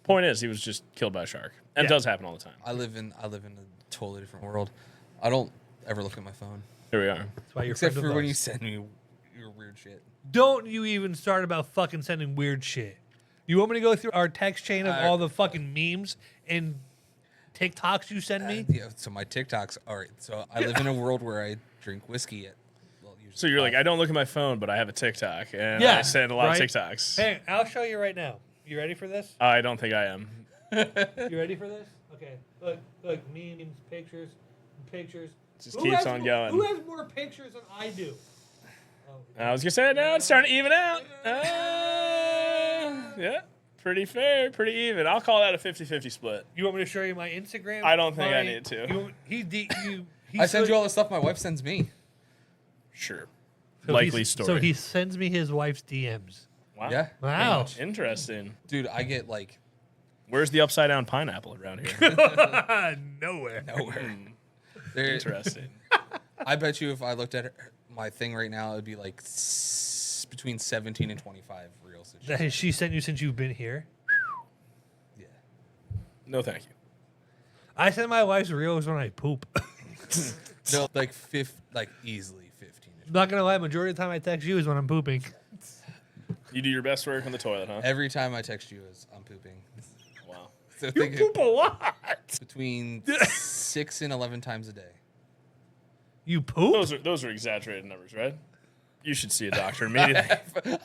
Speaker 2: Point is, he was just killed by a shark, and it
Speaker 1: Yeah.
Speaker 2: does happen all the time.
Speaker 3: I live in a totally different world. I don't ever look at my phone.
Speaker 2: Here we are.
Speaker 1: That's why you're
Speaker 3: Except
Speaker 1: friend
Speaker 3: for
Speaker 1: of
Speaker 3: when
Speaker 1: ours.
Speaker 3: you send me your weird shit.
Speaker 1: Don't you even start about fucking sending weird shit. You want me to go through our text chain of all the fucking memes and TikToks you send me?
Speaker 3: Yeah, so my TikToks. All right, so I live in a world where I drink whiskey at
Speaker 2: So you're like, I don't look at my phone, but I have a TikTok, and I send a lot of TikToks.
Speaker 1: Hey, I'll show you right now. You ready for this?
Speaker 2: I don't think I am.
Speaker 1: You ready for this? Okay. Look, memes, pictures.
Speaker 2: Just keeps on going.
Speaker 1: Who has more pictures than I do?
Speaker 2: I was gonna say, no, it's starting to even out. Yeah, pretty fair, pretty even. I'll call that a 50-50 split.
Speaker 1: You want me to show you my Instagram?
Speaker 2: I don't think I need to.
Speaker 3: I send you all the stuff my wife sends me.
Speaker 2: Sure.
Speaker 1: So
Speaker 2: Likely story.
Speaker 1: So he sends me his wife's DMs.
Speaker 2: Wow.
Speaker 3: Yeah.
Speaker 1: Wow.
Speaker 2: Interesting.
Speaker 3: Dude, I get like
Speaker 2: Where's the upside down pineapple around here?
Speaker 1: Nowhere.
Speaker 2: Interesting.
Speaker 3: I bet you if I looked at my thing right now, it'd be like between 17 and 25 reels.
Speaker 1: That has she sent you since you've been here?
Speaker 3: Yeah.
Speaker 2: No, thank you.
Speaker 1: I send my wife's reels when I poop.
Speaker 3: No, like easily 15.
Speaker 1: I'm not gonna lie, majority of the time I text you is when I'm pooping.
Speaker 2: You do your best work on the toilet, huh?
Speaker 3: Every time I text you is I'm pooping.
Speaker 2: Wow.
Speaker 3: So
Speaker 1: You
Speaker 3: think
Speaker 1: poop a lot.
Speaker 3: between 6 and 11 times a day.
Speaker 1: You poop?
Speaker 2: Those are exaggerated numbers, right? You should see a doctor immediately.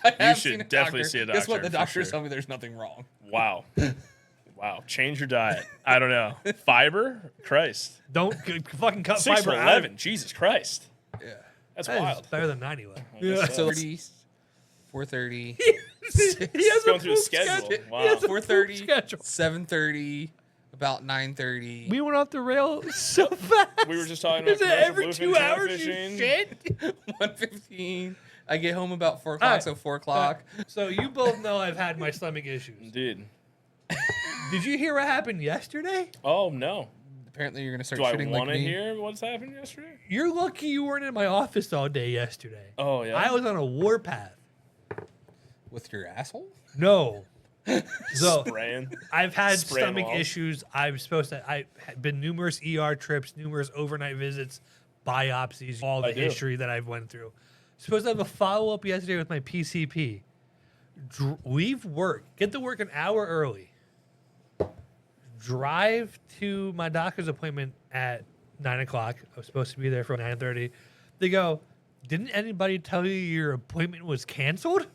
Speaker 3: I have
Speaker 2: should
Speaker 3: seen a
Speaker 2: definitely
Speaker 3: doctor.
Speaker 2: see a
Speaker 3: Guess what?
Speaker 2: doctor,
Speaker 3: The
Speaker 2: for
Speaker 3: doctors
Speaker 2: sure.
Speaker 3: tell me there's nothing wrong.
Speaker 2: Wow. Wow. Change your diet. I don't know. Fiber? Christ.
Speaker 1: Don't fucking cut
Speaker 2: 6
Speaker 1: fiber
Speaker 2: to
Speaker 1: out.
Speaker 2: 11. Jesus Christ.
Speaker 3: Yeah.
Speaker 2: That's
Speaker 1: That is
Speaker 2: wild.
Speaker 1: better than 90 left.
Speaker 2: Yeah.
Speaker 3: So 4:30,
Speaker 1: He has
Speaker 2: Going
Speaker 1: a
Speaker 2: through the
Speaker 1: poop
Speaker 2: schedule.
Speaker 1: schedule.
Speaker 2: Wow.
Speaker 1: He has a poop
Speaker 3: 4:30,
Speaker 1: schedule.
Speaker 3: 7:30, about 9:30.
Speaker 1: We went off the rail so fast.
Speaker 2: We were just talking about
Speaker 1: Is it
Speaker 2: commercial
Speaker 1: every
Speaker 2: bluefin
Speaker 1: 2
Speaker 2: trout
Speaker 1: hours you
Speaker 2: fishing.
Speaker 1: shit?
Speaker 3: 1:15. I get home about 4 o'clock,
Speaker 1: Alright.
Speaker 3: so 4 o'clock.
Speaker 1: So you both know I've had my stomach issues.
Speaker 2: Indeed.
Speaker 1: Did you hear what happened yesterday?
Speaker 2: Oh, no.
Speaker 3: Apparently, you're gonna start
Speaker 2: Do I
Speaker 3: shitting
Speaker 2: want
Speaker 3: like
Speaker 2: to
Speaker 3: me.
Speaker 2: hear what's happened yesterday?
Speaker 1: You're lucky you weren't in my office all day yesterday.
Speaker 2: Oh, yeah?
Speaker 1: I was on a warpath.
Speaker 3: With your asshole?
Speaker 1: No. So
Speaker 2: Spraying.
Speaker 1: I've had
Speaker 2: Spraying
Speaker 1: stomach
Speaker 2: walls.
Speaker 1: issues. I've been numerous ER trips, numerous overnight visits, biopsies, all the
Speaker 2: I do.
Speaker 1: history that I've went through. Supposed to have a follow-up yesterday with my PCP. Leave work. Get to work an hour early. Drive to my doctor's appointment at 9 o'clock. I was supposed to be there for 9:30. They go, didn't anybody tell you your appointment was canceled?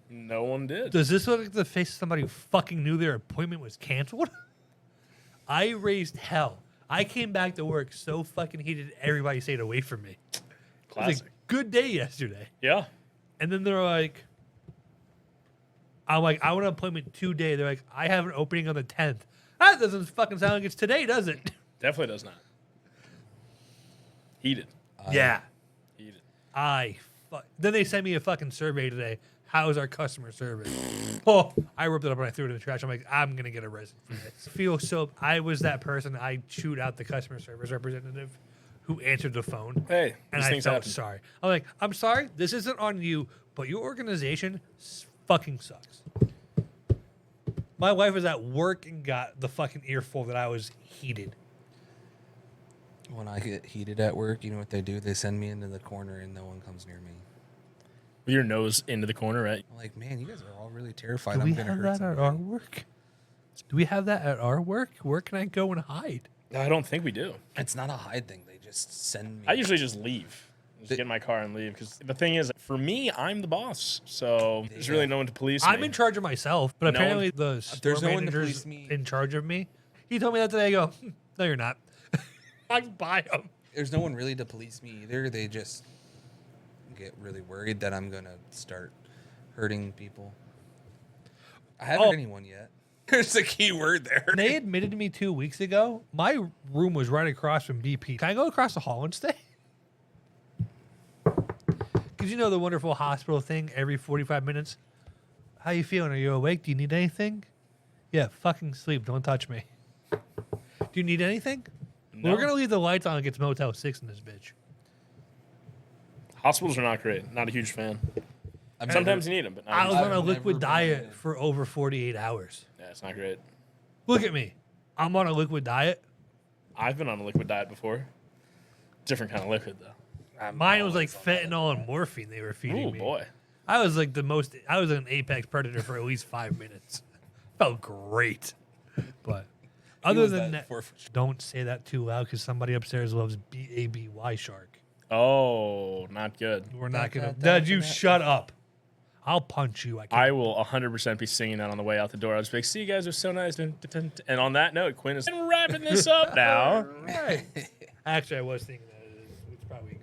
Speaker 2: No one did.
Speaker 1: Does this look like the face of somebody who fucking knew their appointment was canceled? I raised hell. I came back to work so fucking heated, everybody stayed away from me. It was
Speaker 2: Classic.
Speaker 1: a good day yesterday.
Speaker 2: Yeah.
Speaker 1: And then they're like, I'm like, I want an appointment today. They're like, I have an opening on the 10th. That doesn't fucking sound like it's today, does it?
Speaker 2: Definitely does not. Heated.
Speaker 1: Yeah.
Speaker 2: Heated.
Speaker 1: Then they sent me a fucking survey today. How is our customer service? Oh, I ripped it up and I threw it in the trash. I'm like, I'm going to get arrested for this. I was that person. I chewed out the customer service representative who answered the phone.
Speaker 2: Hey,
Speaker 1: And
Speaker 2: these
Speaker 1: I
Speaker 2: things
Speaker 1: felt
Speaker 2: happen.
Speaker 1: sorry. I'm like, I'm sorry. This isn't on you, but your organization fucking sucks. My wife was at work and got the fucking earful that I was heated.
Speaker 3: When I get heated at work, you know what they do? They send me into the corner and no one comes near me.
Speaker 2: With your nose into the corner, right?
Speaker 3: I'm like, man, you guys are all really terrified.
Speaker 1: Do
Speaker 3: I'm
Speaker 1: we
Speaker 3: gonna
Speaker 1: have
Speaker 3: hurt
Speaker 1: that at
Speaker 3: somebody.
Speaker 1: our work? Do we have that at our work? Where can I go and hide?
Speaker 2: I don't think we do.
Speaker 3: It's not a hide thing. They just send me.
Speaker 2: I usually just leave. Just get in my car and leave. Because the thing is, for me, I'm the boss. So there's really no one to police
Speaker 1: I'm
Speaker 2: me.
Speaker 1: in charge of myself, but
Speaker 2: No
Speaker 1: apparently
Speaker 2: one-
Speaker 1: the store
Speaker 3: There's no one to
Speaker 1: manager's
Speaker 3: police me.
Speaker 1: in charge of me. He told me that today. I go, no, you're not. I buy them.
Speaker 3: There's no one really to police me either. They just get really worried that I'm gonna start hurting people. I haven't hurt anyone yet. There's a key word there.
Speaker 1: They admitted to me 2 weeks ago, my room was right across from BP. Can I go across the hall and stay? Because you know the wonderful hospital thing every 45 minutes? How you feeling? Are you awake? Do you need anything? Yeah, fucking sleep. Don't touch me. Do you need anything?
Speaker 2: No.
Speaker 1: We're going to leave the lights on and get Motel 6 in this bitch.
Speaker 2: Hospitals are not great. Not a huge fan. Sometimes you need them, but not
Speaker 1: I
Speaker 2: a
Speaker 1: was
Speaker 2: huge
Speaker 1: on
Speaker 2: fan.
Speaker 1: a
Speaker 3: I've
Speaker 1: liquid
Speaker 3: never been
Speaker 1: diet
Speaker 3: in.
Speaker 1: for over 48 hours.
Speaker 2: Yeah, it's not great.
Speaker 1: Look at me. I'm on a liquid diet.
Speaker 2: I've been on a liquid diet before. Different kind of liquid, though.
Speaker 1: Mine was like fentanyl and morphine they were feeding
Speaker 2: Oh,
Speaker 1: me.
Speaker 2: boy.
Speaker 1: I was like I was an apex predator for at least 5 minutes. Felt great. But other
Speaker 3: was
Speaker 1: than
Speaker 3: that
Speaker 1: that,
Speaker 3: for-
Speaker 1: don't say that too loud because somebody upstairs loves BABY shark.
Speaker 2: Oh, not good.
Speaker 1: We're not
Speaker 3: Da,
Speaker 1: gonna.
Speaker 3: da, da,
Speaker 1: Dad, you
Speaker 3: da, da.
Speaker 1: shut up. I'll punch you.
Speaker 2: I will 100% be singing that on the way out the door. I'll just be like, see, you guys are so nice. And on that note, Quinn is wrapping this up now.
Speaker 1: Right. Actually, I was thinking that it's probably a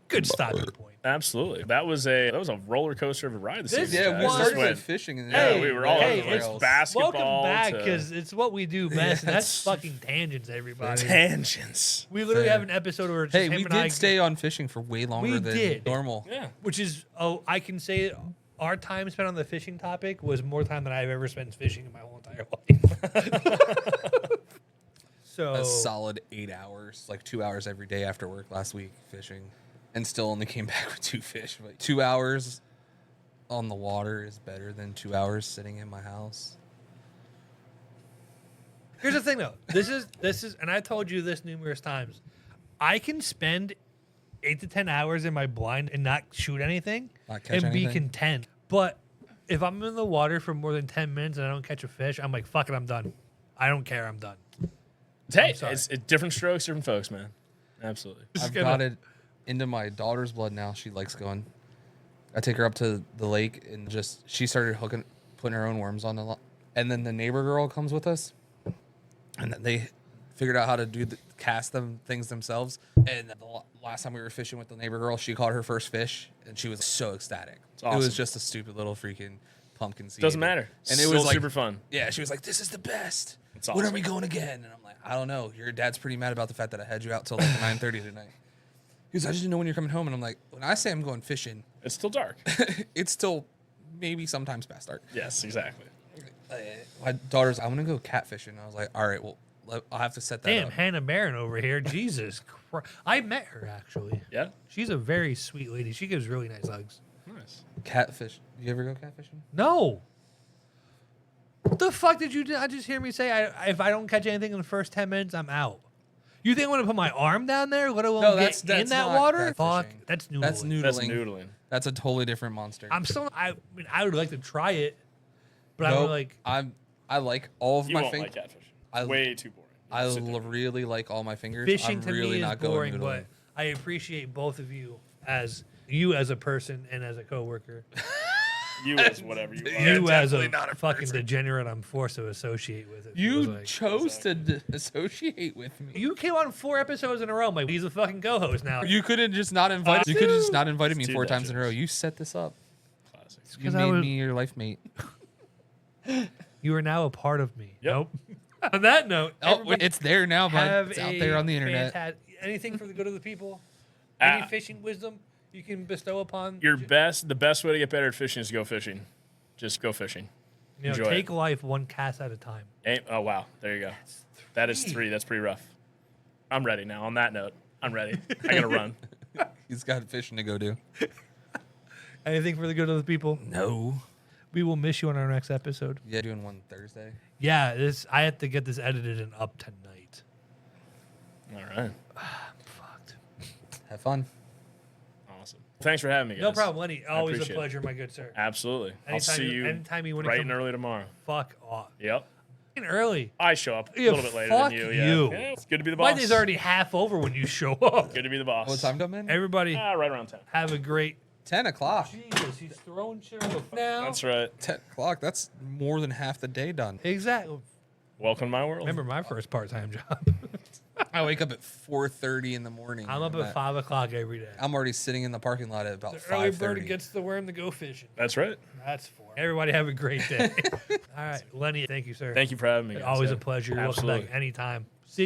Speaker 1: good stopping point.
Speaker 2: Absolutely. That was a roller coaster of a ride this
Speaker 1: This
Speaker 2: season.
Speaker 3: Yeah, we
Speaker 1: was-
Speaker 3: started
Speaker 2: went-
Speaker 3: with fishing. And
Speaker 2: Yeah,
Speaker 1: Hey,
Speaker 2: we were all
Speaker 1: hey,
Speaker 2: over the
Speaker 1: it's
Speaker 2: rails. Basketball.
Speaker 1: Welcome back
Speaker 2: to
Speaker 1: because it's what we do best. and that's
Speaker 2: Yes.
Speaker 1: fucking tangents, everybody.
Speaker 2: tangents.
Speaker 1: We literally
Speaker 3: Fair.
Speaker 1: have an episode where it's
Speaker 3: Hey,
Speaker 1: just him
Speaker 3: we
Speaker 1: and I,
Speaker 3: did stay on fishing for way longer
Speaker 1: We
Speaker 3: than
Speaker 1: did.
Speaker 3: normal.
Speaker 2: Yeah.
Speaker 1: which is I can say our time spent on the fishing topic was more time than I've ever spent fishing in my whole entire life. So
Speaker 3: A solid 8 hours, like 2 hours every day after work last week fishing, and still only came back with 2 fish. But 2 hours on the water is better than 2 hours sitting in my house.
Speaker 1: here's the thing, though. This is, and I told you this numerous times. I can spend 8 to 10 hours in my blind and not shoot anything
Speaker 3: Not catch
Speaker 1: and be
Speaker 3: anything?
Speaker 1: content. But if I'm in the water for more than 10 minutes and I don't catch a fish, I'm like, fuck it, I'm done. I don't care, I'm done.
Speaker 2: Hey,
Speaker 1: sorry.
Speaker 2: it's different strokes, different folks, man. Absolutely.
Speaker 1: Just
Speaker 3: I've
Speaker 1: gonna-
Speaker 3: got it into my daughter's blood now. She likes going. I take her up to the lake and she started putting her own worms on the line. And then the neighbor girl comes with us, and they figured out how to cast things themselves. And the last time we were fishing with the neighbor girl, she caught her first fish, and she was so ecstatic. It
Speaker 2: awesome.
Speaker 3: was just a stupid little freaking pumpkin seed.
Speaker 2: Doesn't matter.
Speaker 3: And it
Speaker 2: Still
Speaker 3: was like,
Speaker 2: super fun.
Speaker 3: Yeah, she was like, "This is the best.
Speaker 2: It's
Speaker 3: When are
Speaker 2: awesome.
Speaker 3: we going again?" And I'm like, "I don't know. Your dad's pretty mad about the fact that I had you out till like 9:30 tonight." He goes, "I just didn't know when you're coming home." And I'm like, "When I say I'm going fishing,
Speaker 2: It's still dark.
Speaker 3: it's still maybe sometimes past dark."
Speaker 2: Yes, exactly.
Speaker 3: My daughter's, "I want to go catfishing." I was like, "All right, well, I'll have to set that
Speaker 1: Damn,
Speaker 3: up."
Speaker 1: Hannah Barron over here. Jesus Christ. I met her, actually.
Speaker 2: Yeah.
Speaker 1: She's a very sweet lady. She gives really nice hugs.
Speaker 2: Nice.
Speaker 3: Catfish. You ever go catfishing?
Speaker 1: No. What the fuck did you just hear me say? If I don't catch anything in the first 10 minutes, I'm out. You think I'm going to put my arm down there, let alone get in that
Speaker 3: not
Speaker 1: water? Fuck.
Speaker 3: catfishing.
Speaker 1: That's noodling.
Speaker 3: That's noodling.
Speaker 2: That's noodling.
Speaker 3: That's a totally different monster.
Speaker 1: I mean, I would like to try it, but I
Speaker 3: Nope.
Speaker 1: would like.
Speaker 3: I like all of
Speaker 2: You
Speaker 3: my
Speaker 2: won't
Speaker 3: fingers.
Speaker 2: like catfish.
Speaker 3: I-
Speaker 2: Way too boring.
Speaker 3: I
Speaker 2: Sit there.
Speaker 3: really like all my fingers.
Speaker 1: Fishing
Speaker 3: I'm
Speaker 1: to
Speaker 3: really
Speaker 1: me is
Speaker 3: not
Speaker 1: boring,
Speaker 3: going
Speaker 1: but
Speaker 3: noodling.
Speaker 1: I appreciate both of you as a person and as a coworker.
Speaker 2: You as whatever you are.
Speaker 1: You as a
Speaker 3: definitely not a
Speaker 1: fucking
Speaker 3: person.
Speaker 1: degenerate, I'm forced to associate with it.
Speaker 3: You
Speaker 1: It was like-
Speaker 3: chose to associate with me.
Speaker 1: You came on 4 episodes in a row. I'm like, he's a fucking co-host now.
Speaker 3: You could have just not invited. You could have just not invited me
Speaker 2: It's
Speaker 3: 4
Speaker 2: two
Speaker 3: times in a row.
Speaker 2: legends.
Speaker 3: You set this up.
Speaker 2: Classic.
Speaker 3: You
Speaker 1: 'cause
Speaker 3: made
Speaker 1: I was-
Speaker 3: me your life mate.
Speaker 1: You are now a part of me.
Speaker 2: Yep.
Speaker 1: Nope. On that note,
Speaker 3: Oh,
Speaker 1: everybody
Speaker 3: it's there now, bud.
Speaker 1: have
Speaker 3: It's out there on the internet.
Speaker 1: Anything for the good of the people?
Speaker 2: Ah.
Speaker 1: Any fishing wisdom you can bestow upon?
Speaker 2: The best way to get better at fishing is to go fishing. Just go fishing.
Speaker 1: You know,
Speaker 2: enjoy
Speaker 1: take
Speaker 2: it.
Speaker 1: life one cast at a time.
Speaker 2: Oh, wow. There you go. That is 3. That's pretty rough. I'm ready now. On that note, I'm ready. I got to run.
Speaker 3: He's got fishing to go do.
Speaker 1: Anything for the good of the people?
Speaker 3: No.
Speaker 1: We will miss you on our next episode.
Speaker 3: Yeah, doing one Thursday.
Speaker 1: Yeah, I have to get this edited and up tonight.
Speaker 2: All right.
Speaker 1: Fucked.
Speaker 3: Have fun.
Speaker 2: Awesome. Thanks for having me, guys.
Speaker 1: No problem, Lenny. Always a
Speaker 2: appreciate it.
Speaker 1: pleasure, my good sir.
Speaker 2: Absolutely. I'll see you
Speaker 1: anytime you want to
Speaker 2: bright
Speaker 1: come
Speaker 2: and early tomorrow.
Speaker 1: fuck off.
Speaker 2: Yep.
Speaker 1: Early.
Speaker 2: I show up a
Speaker 1: Yeah,
Speaker 2: little bit later
Speaker 1: fuck
Speaker 2: than you.
Speaker 1: you.
Speaker 2: Yeah. It's good to be the
Speaker 1: My
Speaker 2: boss.
Speaker 1: day's already half over when you show up.
Speaker 2: Good to be the boss.
Speaker 3: What time, Dumbman?
Speaker 1: Everybody,
Speaker 2: Right around 10.
Speaker 1: have a great.
Speaker 3: 10 o'clock.
Speaker 1: Jesus, he's throwing shit on the now.
Speaker 2: That's right.
Speaker 3: 10 o'clock. That's more than half the day done.
Speaker 1: Exactly.
Speaker 2: Welcome to my world.
Speaker 1: Remember my first part-time job.
Speaker 3: I wake up at 4:30 in the morning.
Speaker 1: I'm up at 5 o'clock every day.
Speaker 3: I'm already sitting in the parking lot at about
Speaker 1: The early bird
Speaker 3: 5:30.
Speaker 1: gets the worm to go fishing.
Speaker 2: That's right.
Speaker 1: That's for everybody. Have a great day. All right, Lenny, thank you, sir.
Speaker 2: Thank you for having me. guys.
Speaker 1: Always
Speaker 2: Yeah.
Speaker 1: a pleasure. You're welcome
Speaker 2: Absolutely.
Speaker 1: back anytime.